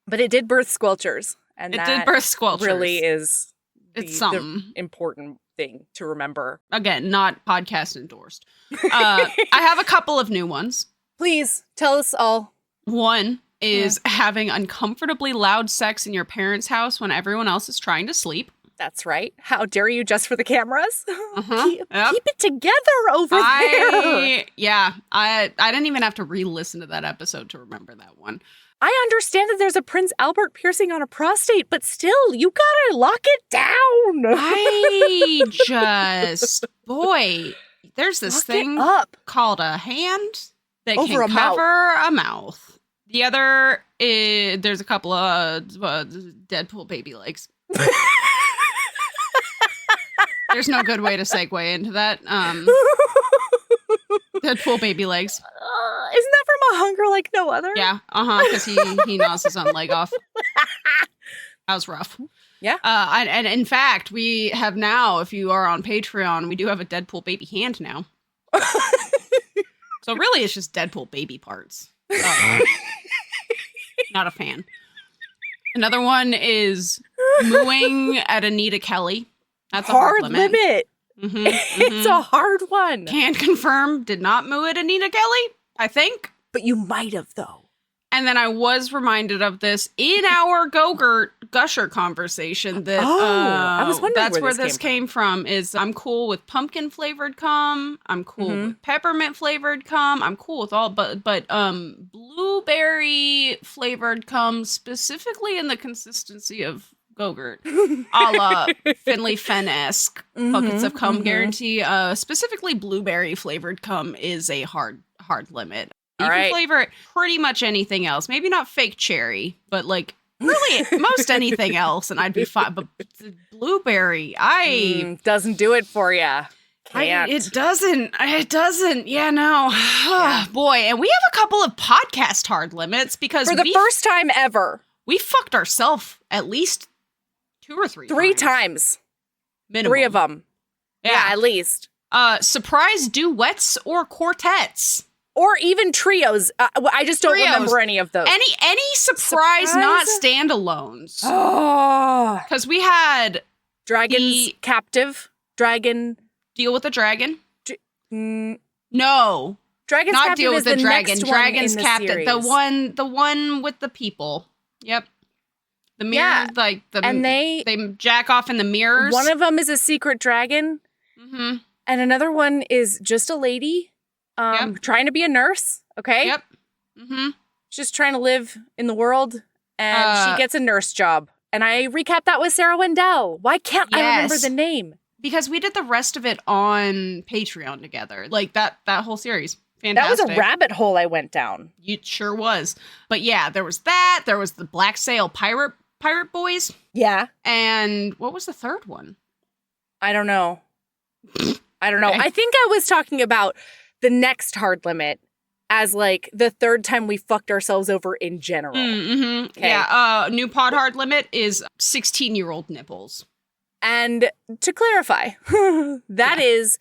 But it did birth squelchers. And it did birth squelchers. Really is the important thing to remember. Again, not podcast endorsed. I have a couple of new ones. Please, tell us all. One is having uncomfortably loud sex in your parents' house when everyone else is trying to sleep. That's right. How dare you just for the cameras? Keep Yep. it together over there. Yeah, I didn't even have to re-listen to that episode to remember that one. I understand that there's a Prince Albert piercing on a prostate, but still, you gotta lock it down. There's this Lock thing it up. called a hand that Over can cover a mouth. The other is, there's a couple of Deadpool baby legs. There's no good way to segue into that. Deadpool baby legs. Isn't that from A Hunger Like No Other? Yeah, because he gnaws his own leg off. That was rough. Yeah. And in fact, we have now, if you are on Patreon, we do have a Deadpool baby hand now. So really, it's just Deadpool baby parts. Not a fan. Another one is mooing at Anita Kelly. That's a hard limit. Mm-hmm, it's a hard one. Can confirm, did not moo at Anita Kelly, I think. But you might have, though. And then I was reminded of this in our Go-Gurt Gusher conversation that I was wondering that's where this came from. Is I'm cool with pumpkin flavored cum. I'm cool with peppermint flavored cum. I'm cool with all, but blueberry flavored cum, specifically in the consistency of Go-Gurt, a la Finley Fenn-esque buckets of cum guarantee. Specifically, blueberry flavored cum is a hard limit. You can flavor it pretty much anything else. Maybe not fake cherry, but like really most anything else, and I'd be fine. But blueberry, doesn't do it for you. It doesn't. Yeah, no. Yeah. Boy, and we have a couple of podcast hard limits because for the first time ever, we fucked ourselves at least 2 or 3 times. Minimum. 3 of them. Yeah, at least. Surprise duets or quartets. Or even trios. I just don't remember any of those. Any surprise, not standalones. Oh. Because we had... Dragon's Captive. Dragon... Deal with the Dragon? No. Dragon's not Captive Deal with is the Dragon. Next Dragon's one Captive. Series. The one with the people. Yep. The mirror, and they jack off in the mirrors. One of them is a secret dragon. Mm-hmm. And another one is just a lady. Trying to be a nurse, okay? Yep. Mm-hmm. Just trying to live in the world, and she gets a nurse job. And I recapped that with Sarah Wendell. Why can't I remember the name? Because we did the rest of it on Patreon together. Like, that whole series. Fantastic. That was a rabbit hole I went down. It sure was. But yeah, there was that. There was the Black Sail Pirate Boys. Yeah. And what was the third one? I don't know. Okay. I think I was talking about the next hard limit as like the third time we fucked ourselves over in general. Mm-hmm. Okay. Yeah. New pod hard limit is 16-year-old nipples. And to clarify, that is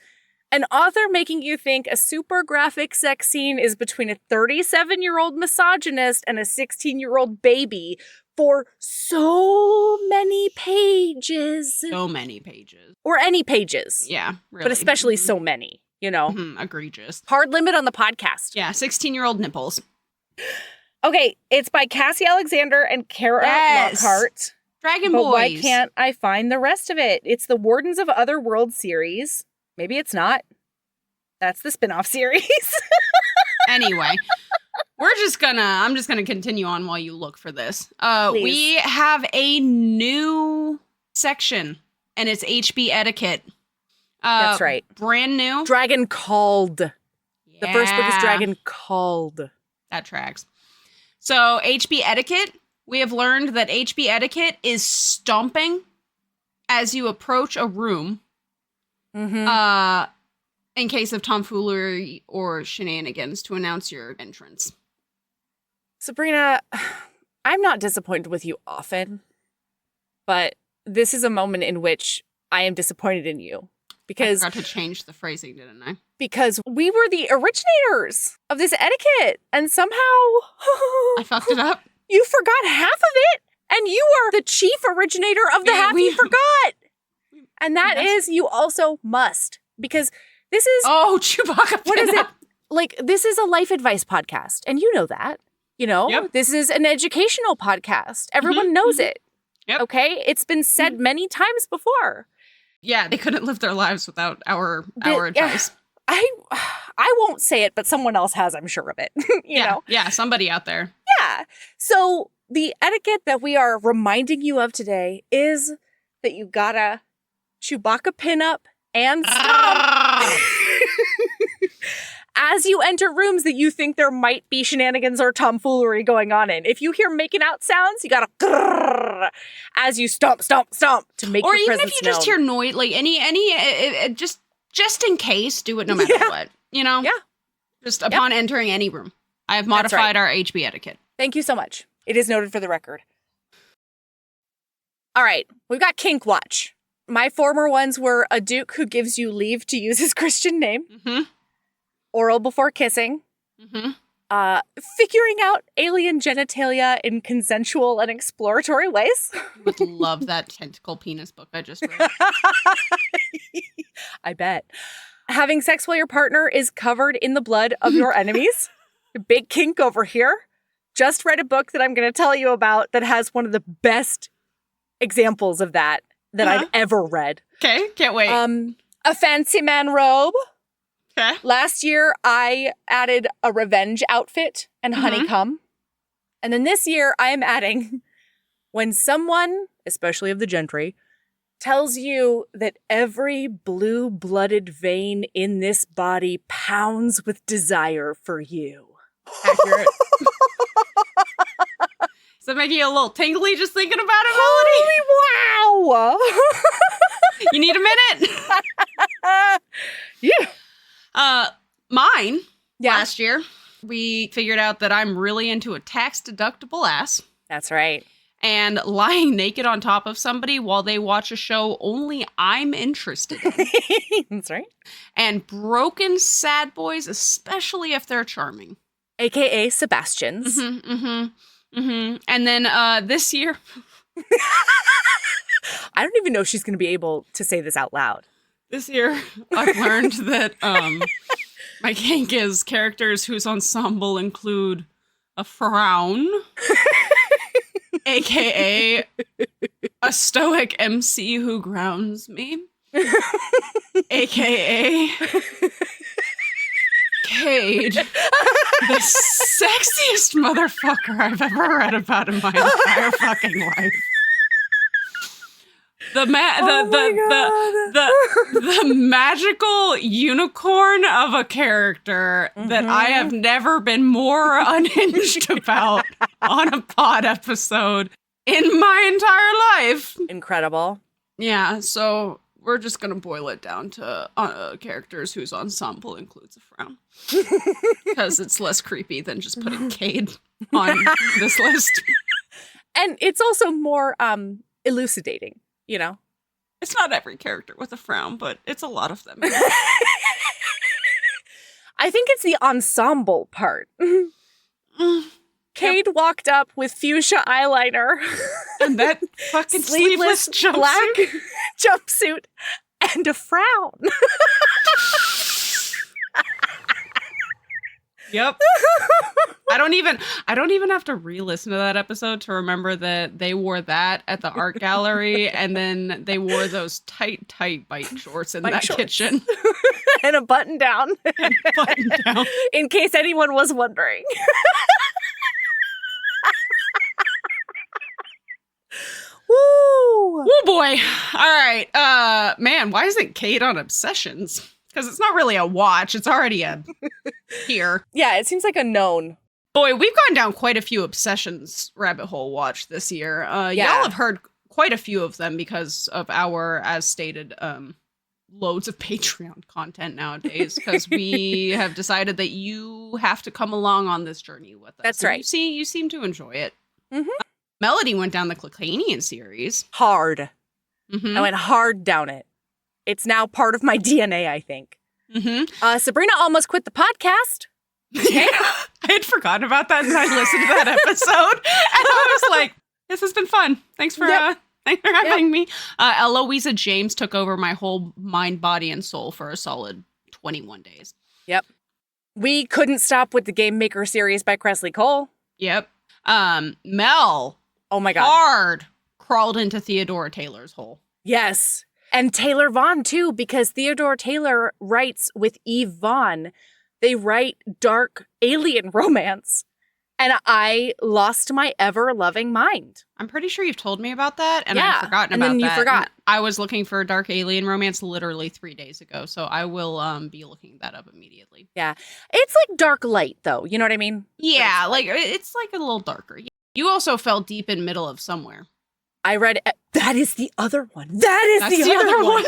an author making you think a super graphic sex scene is between a 37-year-old misogynist and a 16-year-old baby for so many pages. So many pages. Or any pages. Yeah, really. But especially so many. You know, egregious. Hard limit on the podcast. Yeah, 16-year-old nipples. Okay, it's by Cassie Alexander and Kara Lockhart. Dragon But Boys. why can't I find the rest of it? It's the Wardens of Otherworld series. Maybe it's not. That's the spin-off series. Anyway, I'm just gonna continue on while you look for this. Please. We have a new section, and it's HB Etiquette. That's right. Brand new. Dragon Called. The first book is Yeah. Dragon Called. That tracks. So HB Etiquette, we have learned that HB Etiquette is stomping as you approach a room. Mm-hmm. In case of tomfoolery or shenanigans to announce your entrance. Sabrina, I'm not disappointed with you often, but this is a moment in which I am disappointed in you. I Because forgot to change the phrasing, didn't I? because we were the originators of this etiquette, and somehow I fucked it up. you forgot half of it, and you are the chief originator of the Yeah, half you forgot. And that Yes. is, you also must, because this is, Oh, Chewbacca. what is it? pinup. Like, this is a life advice podcast, and you know that. You know, Yep. This is an educational podcast. Everyone knows it. Yep. Okay? It's been said many times before. Yeah, they couldn't live their lives without our Yeah. advice. I won't say it, but someone else has, I'm sure of it. you know? Yeah, somebody out there. Yeah. So the etiquette that we are reminding you of today is that you gotta Chewbacca pin up and stomp as you enter rooms that you think there might be shenanigans or tomfoolery going on in. If you hear making out sounds, you gotta grrr as you stomp, stomp, stomp to make Or your even if presence you just known. hear noise, like any just in case, do it no matter Yeah. what. You know? Yeah. Just upon entering any room. I have modified our HB etiquette. Thank you so much. It is noted for the record. All right, we've got Kink Watch. My former ones were a duke who gives you leave to use his Christian name, Mm-hmm. oral before kissing, Mm-hmm. figuring out alien genitalia in consensual and exploratory ways. Would love that tentacle penis book I just read. I bet. Having sex while your partner is covered in the blood of your enemies. Big kink over here. Just read a book that I'm going to tell you about that has one of the best examples of that I've ever read. Okay, can't wait. A fancy man robe. Okay. Last year, I added a revenge outfit and honeycomb. And then this year, I am adding when someone, especially of the gentry, tells you that every blue-blooded vein in this body pounds with desire for you. Accurate. Is that making you a little tingly just thinking about it, Holy wow! Melody? You need a minute? Yeah. Mine, Yeah. last year, we figured out that I'm really into a tax-deductible ass That's right. and lying naked on top of somebody while they watch a show only I'm interested in. That's right. And broken sad boys, especially if they're charming. AKA Sebastian's. And then this year, I don't even know if she's going to be able to say this out loud. I've learned that my kink is characters whose ensemble include a frown, aka a stoic MC who grounds me, aka Cade, the sexiest motherfucker I've ever read about in my entire fucking life. The magical unicorn of a character that I have never been more unhinged about on a pod episode in my entire life. Incredible. Yeah, so we're just gonna boil it down to characters whose ensemble includes a frown. Because it's less creepy than just putting Cade on this list. And it's also more elucidating, you know? It's not every character with a frown, but it's a lot of them. I think it's the ensemble part. Cade walked up with fuchsia eyeliner, And that fucking sleeveless jumpsuit. black jumpsuit, and a frown. Yep. I don't even have to re-listen to that episode to remember that they wore that at the art gallery, and then they wore those tight bike shorts in that kitchen. And a button down. In case anyone was wondering. Woo! Woo boy. All right. Man, why isn't Kate on Obsessions? Because it's not really a watch. It's already a here. Yeah, it seems like a known. Boy, we've gone down quite a few Obsessions rabbit hole watch this year. Y'all have heard quite a few of them because of our, as stated, loads of Patreon content nowadays. Because we have decided that you have to come along on this journey with us. That's right. You seem to enjoy it. Mm-hmm. Melody went down the Clickanian series. Hard. Mm-hmm. I went hard down it. It's now part of my DNA, I think. Mm-hmm. Sabrina almost quit the podcast. Yeah, I had forgotten about that, and I listened to that episode, and I was like, "This has been fun. Thanks for having me." Eloisa James took over my whole mind, body, and soul for a solid 21 days. Yep. We couldn't stop with the Game Maker series by Cresley Cole. Yep. Mel. Oh my God. Hard crawled into Theodora Taylor's hole. Yes. And Taylor Vaughn, too, because Theodora Taylor writes with Eve Vaughn. They write dark alien romance. And I lost my ever-loving mind. I'm pretty sure you've told me about that, and yeah. I've forgotten and about that. And then you forgot. And I was looking for dark alien romance literally 3 days ago, so I will be looking that up immediately. Yeah. It's like dark light, though. You know what I mean? Yeah, like it's like a little darker. You also fell deep in middle of somewhere. I read... That is the other one. That's the other one.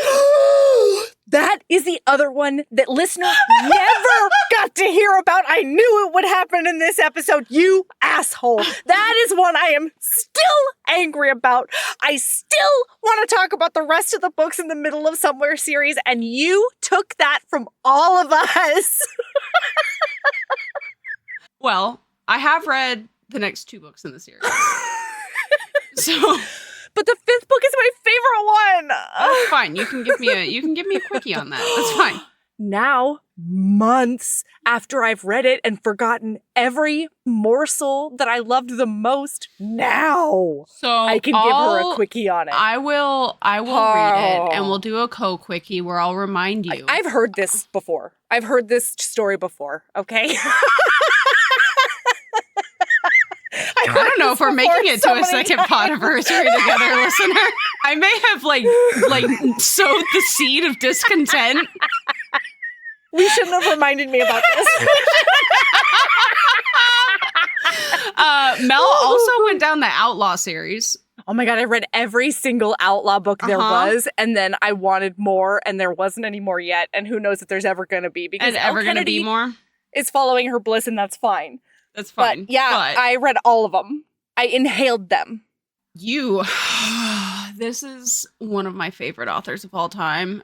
That is the other one that listeners never got to hear about. I knew it would happen in this episode, you asshole. That is one I am still angry about. I still want to talk about the rest of the books in the Middle of Somewhere series, and you took that from all of us. Well, I have read the next 2 books in the series. So... But the 5th book is my favorite one. That's fine. You can give me a quickie on that. That's fine. Now, months after I've read it and forgotten every morsel that I loved the most, now I can give her a quickie on it. I will read it, and we'll do a co-quickie where I'll remind you. I've heard this before. I've heard this story before, okay? I don't know if we're making it to a second Podiversary together, listener. I may have like sowed the seed of discontent. We shouldn't have reminded me about this. Mel also went down the Outlaw series. Oh my God, I read every single Outlaw book there was, and then I wanted more, and there wasn't any more yet, and who knows if there's ever going to be. Because ever going to be more? Is following her bliss, and that's fine. That's fine. But yeah, I read all of them. I inhaled them. This is one of my favorite authors of all time.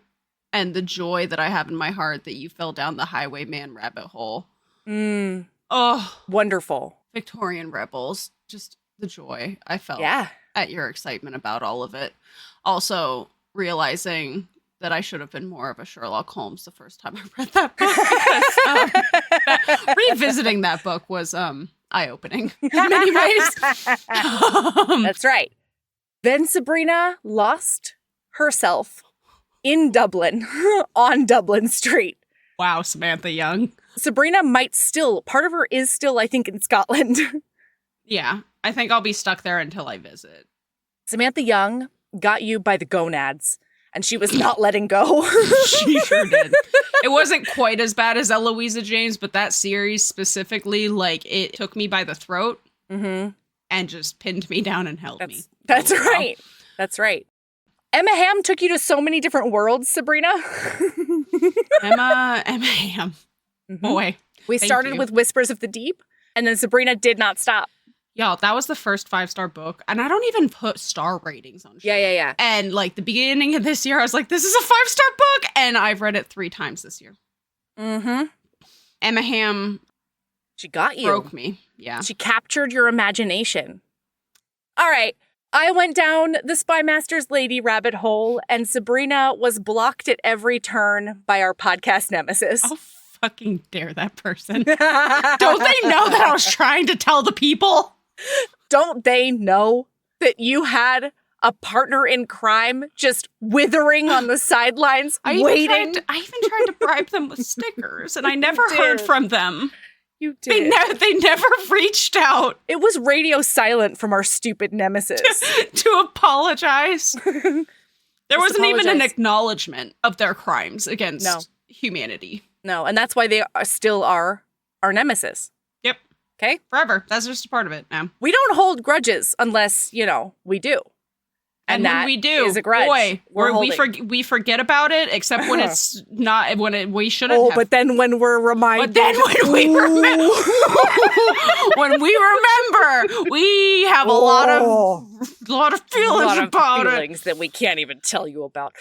And the joy that I have in my heart that you fell down the Highwayman rabbit hole. Oh. Wonderful. Victorian Rebels. Just the joy I felt at your excitement about all of it. Also, realizing that I should have been more of a Sherlock Holmes the first time I read that book. Because revisiting that book was eye-opening in many ways. That's right. Then Sabrina lost herself in Dublin, on Dublin Street. Wow, Samantha Young. Sabrina might still, part of her is still, I think, in Scotland. Yeah, I think I'll be stuck there until I visit. Samantha Young got you by the gonads. And she was not letting go. She sure did. It wasn't quite as bad as Eloisa James, but that series specifically, like, it took me by the throat and just pinned me down and held me. That's right. That's right. Emma Hamm took you to so many different worlds, Sabrina. Emma Hamm. Boy. We started with Whispers of the Deep, and then Sabrina did not stop. Y'all, that was the first 5-star book, and I don't even put star ratings on shit. Yeah. And, like, the beginning of this year, I was like, this is a 5-star book, and I've read it 3 times this year. Emma Hamm... She got you. Broke me, yeah. She captured your imagination. All right, I went down the Spy Master's Lady rabbit hole, and Sabrina was blocked at every turn by our podcast nemesis. Oh, fucking dare that person. Don't they know that I was trying to tell the people? Don't they know that you had a partner in crime just withering on the sidelines, waiting? I even tried to bribe them with stickers, and I never heard from them. You did. They never reached out. It was radio silent from our stupid nemesis. to apologize. There wasn't even an acknowledgement of their crimes against humanity. No, and that's why they still are our nemesis. Yep. Okay? Forever. That's just a part of it now. We don't hold grudges unless, we do. And when we do, is a grudge. Boy, we forget about it, except when it's not, we shouldn't have. But then when we're reminded. But then when we remember, we have a lot of feelings about it. That we can't even tell you about.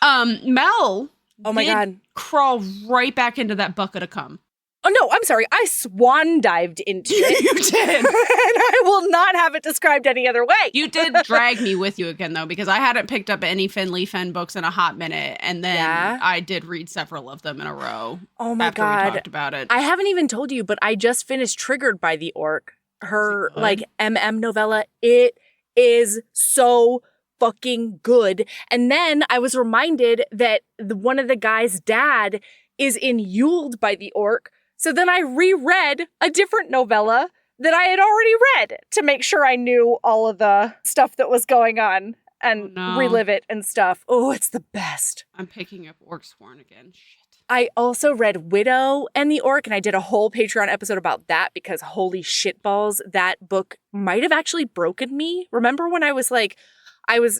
Mel. Oh my God. Crawl right back into that bucket of cum. Oh, no, I'm sorry. I swan dived into it. You did. And I will not have it described any other way. You did drag me with you again, though, because I hadn't picked up any Finley Fenn books in a hot minute. And then I did read several of them in a row. Oh, my God. After we talked about it. I haven't even told you, but I just finished Triggered by the Orc. Her, MM novella. It is so fucking good. And then I was reminded that one of the guy's dad is in Yuled by the Orc. So then I reread a different novella that I had already read to make sure I knew all of the stuff that was going on and relive it and stuff. Oh, it's the best. I'm picking up Orcsworn again. Shit. I also read Widow and the Orc, and I did a whole Patreon episode about that because holy shitballs, that book might have actually broken me. Remember when I was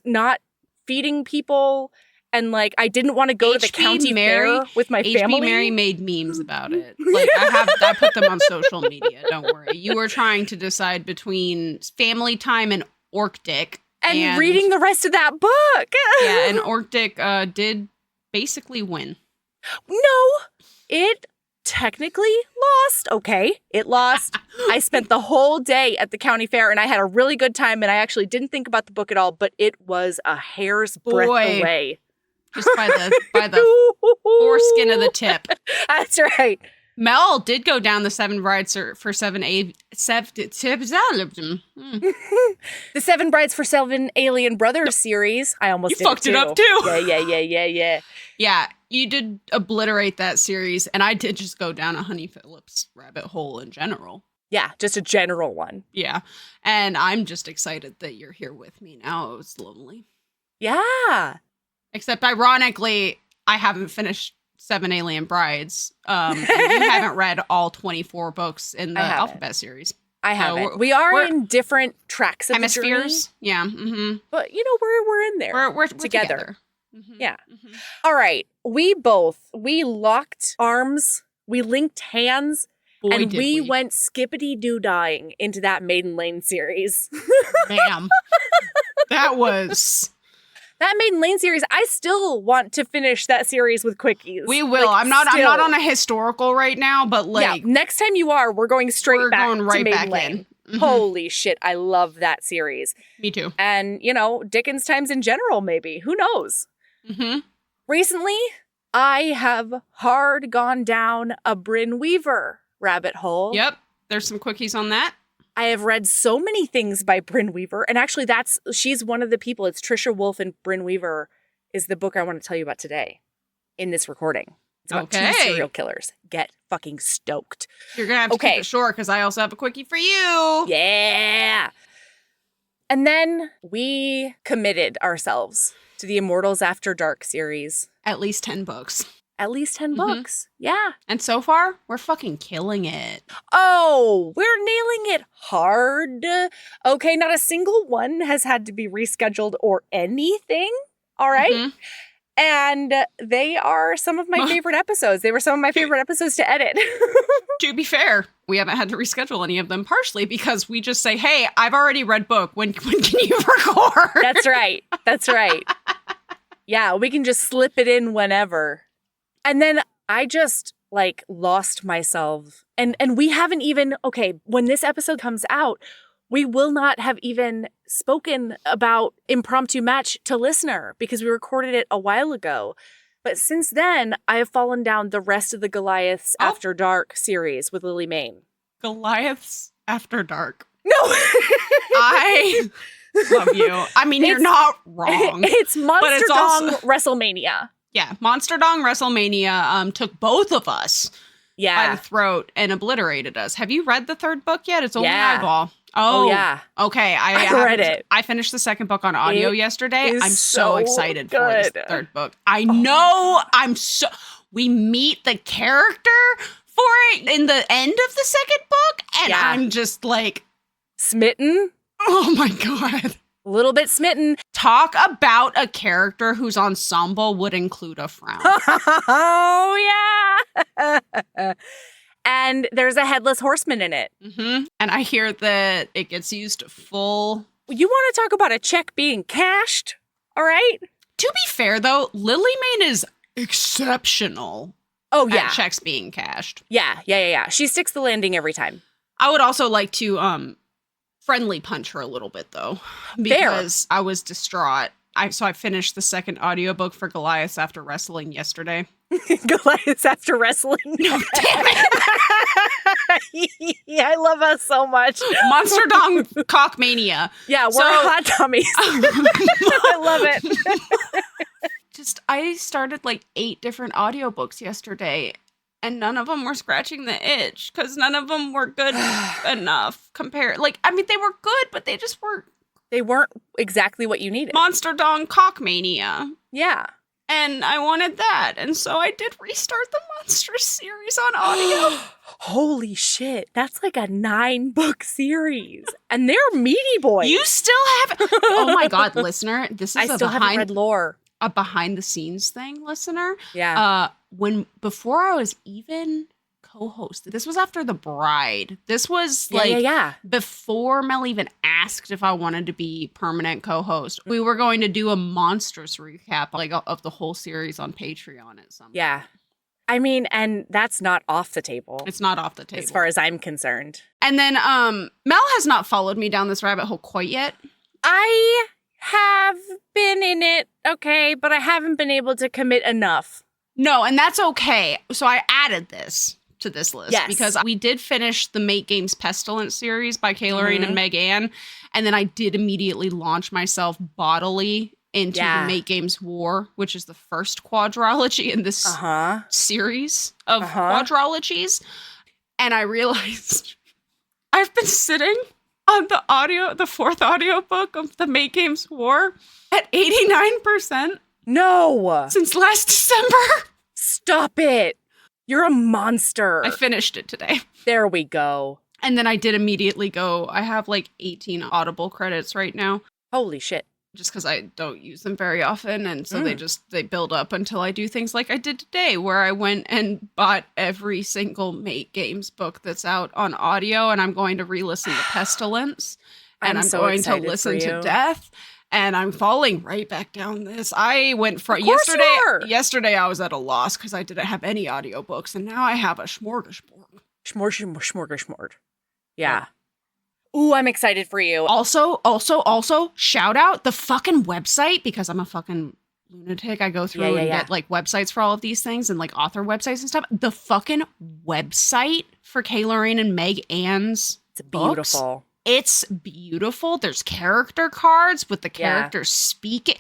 not feeding people and I didn't want to go to the county fair with my family? HB Mary made memes about it. I put them on social media. Don't worry. You were trying to decide between family time and Orc Dick. And reading the rest of that book. Yeah, and Orc Dick did basically win. No, it technically lost. Okay, it lost. I spent the whole day at the county fair and I had a really good time and I actually didn't think about the book at all, but it was a hair's breadth away. Just by the foreskin of the tip. That's right. Mel did go down the 7 Brides for 7 The 7 Brides for 7 Alien Brothers series. I almost fucked it up too. Yeah. Yeah, you did obliterate that series, and I did just go down a Honey Phillips rabbit hole in general. Yeah, just a general one. Yeah, and I'm just excited that you're here with me now. It was lonely. Yeah. Except, ironically, I haven't finished 7 Alien Brides. And you haven't read all 24 books in the Alphabet series. I haven't. We are in different tracks of hemispheres. The journey. Yeah. Mm-hmm. But, we're in there. We're together. Mm-hmm. Yeah. Mm-hmm. All right. We locked arms. We linked hands. Boy, and we went skippity-doo-dying into that Maiden Lane series. Ma'am. That was... That Maiden Lane series, I still want to finish that series with Quickies. We will. I'm not on a historical right now, but next time you are, we're going straight back going right to Maiden back Lane. in. Mm-hmm. Holy shit, I love that series. Me too. And, Dickens times in general, maybe. Who knows? Mm-hmm. Recently, I have hard gone down a Brynne Weaver rabbit hole. Yep. There's some quickies on that. I have read so many things by Brynne Weaver. And actually, she's one of the people. It's Trisha Wolfe and Brynne Weaver is the book I want to tell you about today in this recording. It's about 2 serial killers. Get fucking stoked. You're going to have to keep it short because I also have a quickie for you. Yeah. And then we committed ourselves to the Immortals After Dark series. At least 10 books. At least 10 books. Yeah. And so far, we're fucking killing it. Oh, we're nailing it hard. Okay, not a single one has had to be rescheduled or anything. All right. Mm-hmm. And they are some of my favorite episodes. They were some of my favorite episodes to edit. To be fair, we haven't had to reschedule any of them, partially because we just say, hey, I've already read book. When can you record? That's right. Yeah, we can just slip it in whenever. And then I just lost myself. And we haven't even, when this episode comes out, we will not have even spoken about Impromptu Match to Listener because we recorded it a while ago. But since then, I have fallen down the rest of the Goliaths After Dark series with Lily Mayne. Goliaths After Dark. No! I love you. I mean, you're not wrong. It's Monster it's Dong also- WrestleMania. Yeah, Monster Dong WrestleMania took both of us by the throat and obliterated us. Have you read the third book yet? It's only eyeball. Oh, yeah. Okay. I read it. I finished the second book on audio yesterday. I'm so excited for this third book. I know. We meet the character for it in the end of the second book, and I'm just like smitten. Oh my God. A little bit smitten. Talk about a character whose ensemble would include a frown. Oh, yeah. And there's a headless horseman in it. Mm-hmm. And I hear that it gets used full. You want to talk about a check being cashed? All right. To be fair, though, Lily Mayne is exceptional. Oh, yeah. At checks being cashed. Yeah. She sticks the landing every time. I would also like to friendly punch her a little bit, though, because I was distraught. So I finished the second audiobook for Goliaths After Wrestling yesterday. Goliaths After Wrestling? No, damn it! Yeah, I love us so much. Monster Dong Cockmania. Yeah, we're hot tummies. I love it. I started like 8 different audiobooks yesterday, and none of them were scratching the itch because none of them were good enough compared. Like, I mean, they were good, but they just weren't. They weren't exactly what you needed. Monster Dong Cockmania. Yeah. And I wanted that. And so I did restart the Monster series on audio. Holy shit. That's like a 9-book series. And they're meaty boys. You still haven't. Oh my God, listener. This is haven't read lore. A behind the scenes thing, listener. Yeah. Before I was even co-host, this was after The Bride. This was before Mel even asked if I wanted to be permanent co-host. We were going to do a monstrous recap of the whole series on Patreon at some point. Yeah. I mean, and that's not off the table. It's not off the table. As far as I'm concerned. And then Mel has not followed me down this rabbit hole quite yet. I have been in it, okay, but I haven't been able to commit enough. No, and that's okay. So I added this to this list because we did finish the Make Games Pestilence series by Kaylorine and Meg Ann, and then I did immediately launch myself bodily into the Make Games War, which is the first quadrology in this series of quadrologies. And I realized I've been sitting on the fourth audiobook of the Make Games War at 89%. No. Since last December. Stop it. You're a monster. I finished it today. There we go. And then I did immediately go, I have like 18 Audible credits right now. Holy shit. Just because I don't use them very often. And so they build up until I do things like I did today, where I went and bought every single Make Games book that's out on audio. And I'm going to re-listen to Pestilence. And I'm going to listen to Death. And I'm falling right back down this. I went from yesterday I was at a loss because I didn't have any audiobooks, and now I have a smorgasbord. Smorgasbord. Yeah. Ooh, I'm excited for you. Also, shout out the fucking website, because I'm a fucking lunatic. I go through and get like websites for all of these things and like author websites and stuff. The fucking website for Kaylorine and Meg Ann's beautiful. It's beautiful. There's character cards with the characters speaking.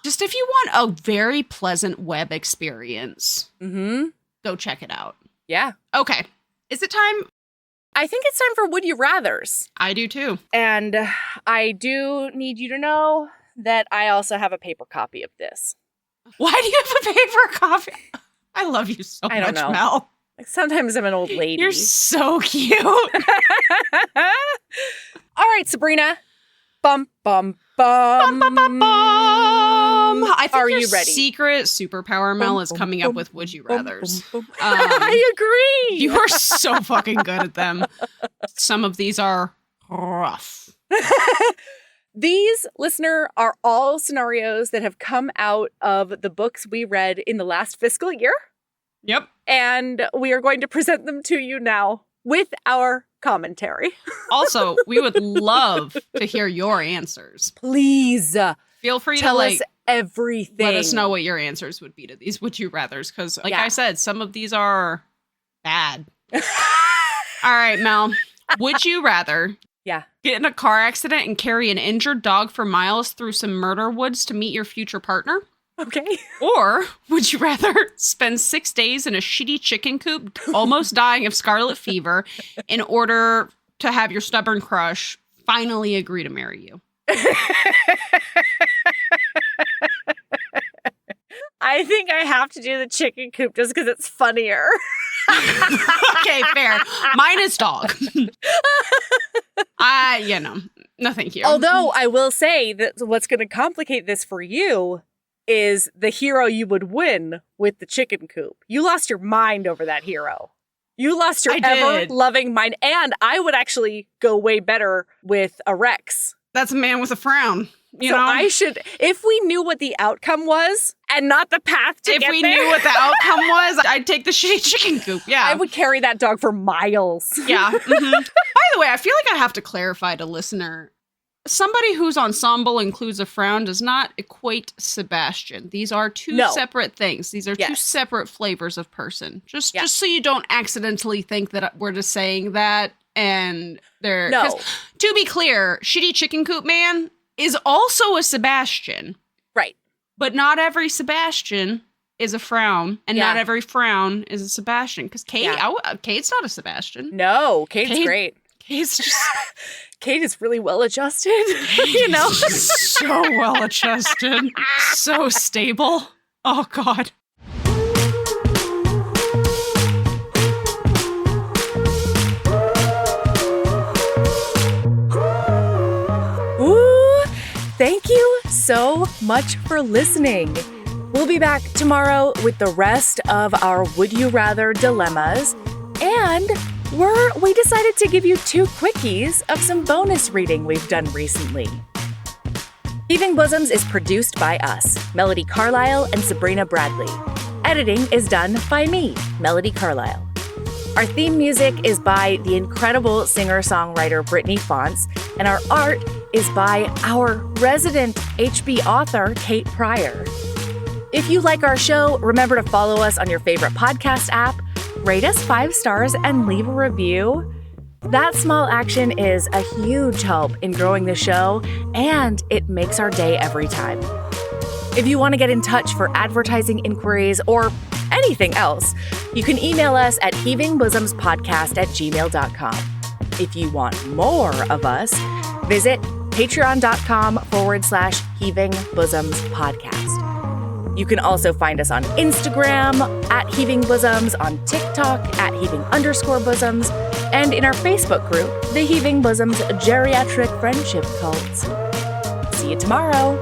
Just if you want a very pleasant web experience, go check it out. Yeah. Okay. Is it time? I think it's time for Would You Rathers. I do too. And I do need you to know that I also have a paper copy of this. Why do you have a paper copy? I love you so much, Mel. Like, sometimes I'm an old lady. You're so cute. All right, Sabrina. Bum, bum, bum. Bum, bum, bum, bum. I think your you ready? secret superpower, Mel, is coming up with Would You Rathers. I agree. You are so fucking good at them. Some of these are rough. These, listener, are all scenarios that have come out of the books we read in the last fiscal year. Yep. And we are going to present them to you now with our commentary. Also, we would love to hear your answers. Please. Feel free tell to us everything. Let us know what your answers would be to these would you rathers, because like Yeah. I said, some of these are bad. All right, Mel. Would you rather Yeah. get in a car accident and carry an injured dog for miles through some murder woods to meet your future partner? Okay. Or would you rather spend 6 days in a shitty chicken coop, almost dying of scarlet fever, in order to have your stubborn crush finally agree to marry you? I think I have to do the chicken coop just because it's funnier. Okay, fair. Mine is dog. No thank you. Although I will say that what's going to complicate this for you is the hero you would win with the chicken coop. You lost your mind over that hero. You lost your I did. ever-loving mind. And I would actually go way better with a Rex. That's a man with a frown. You so know? I should, if we knew what the outcome was and not the path to if get we there, knew what the outcome was, I'd take the shitty chicken coop. Yeah. I would carry that dog for miles. Yeah. Mhm. By the way, I feel like I have to clarify to listener. Somebody whose ensemble includes a frown does not equate Sebastian. These are two separate things. These are two separate flavors of person. Just so you don't accidentally think that we're just saying that and they're... No. To be clear, Shitty Chicken Coop Man is also a Sebastian. Right. But not every Sebastian is a frown, and not every frown is a Sebastian. Because Kate, Kate's not a Sebastian. No, Kate's great. Kate's just... Kate is really well adjusted, you know? So well adjusted. So stable. Oh, God. Ooh, thank you so much for listening. We'll be back tomorrow with the rest of our Would You Rather dilemmas, and we decided to give you 2 quickies of some bonus reading we've done recently. Heaving Bosoms is produced by us, Melody Carlisle and Sabrina Bradley. Editing is done by me, Melody Carlisle. Our theme music is by the incredible singer-songwriter Brittany Fonts, and our art is by our resident HB author, Kate Pryor. If you like our show, remember to follow us on your favorite podcast app, rate us 5 stars, and leave a review. That small action is a huge help in growing the show, and it makes our day every time. If you want to get in touch for advertising inquiries or anything else, you can email us at heavingbosomespodcast@gmail.com. If you want more of us, visit patreon.com/heavingbosomspodcast. You can also find us on Instagram at Heaving Bosoms, on TikTok at Heaving_Bosoms, and in our Facebook group, the Heaving Bosoms Geriatric Friendship Cult. See you tomorrow.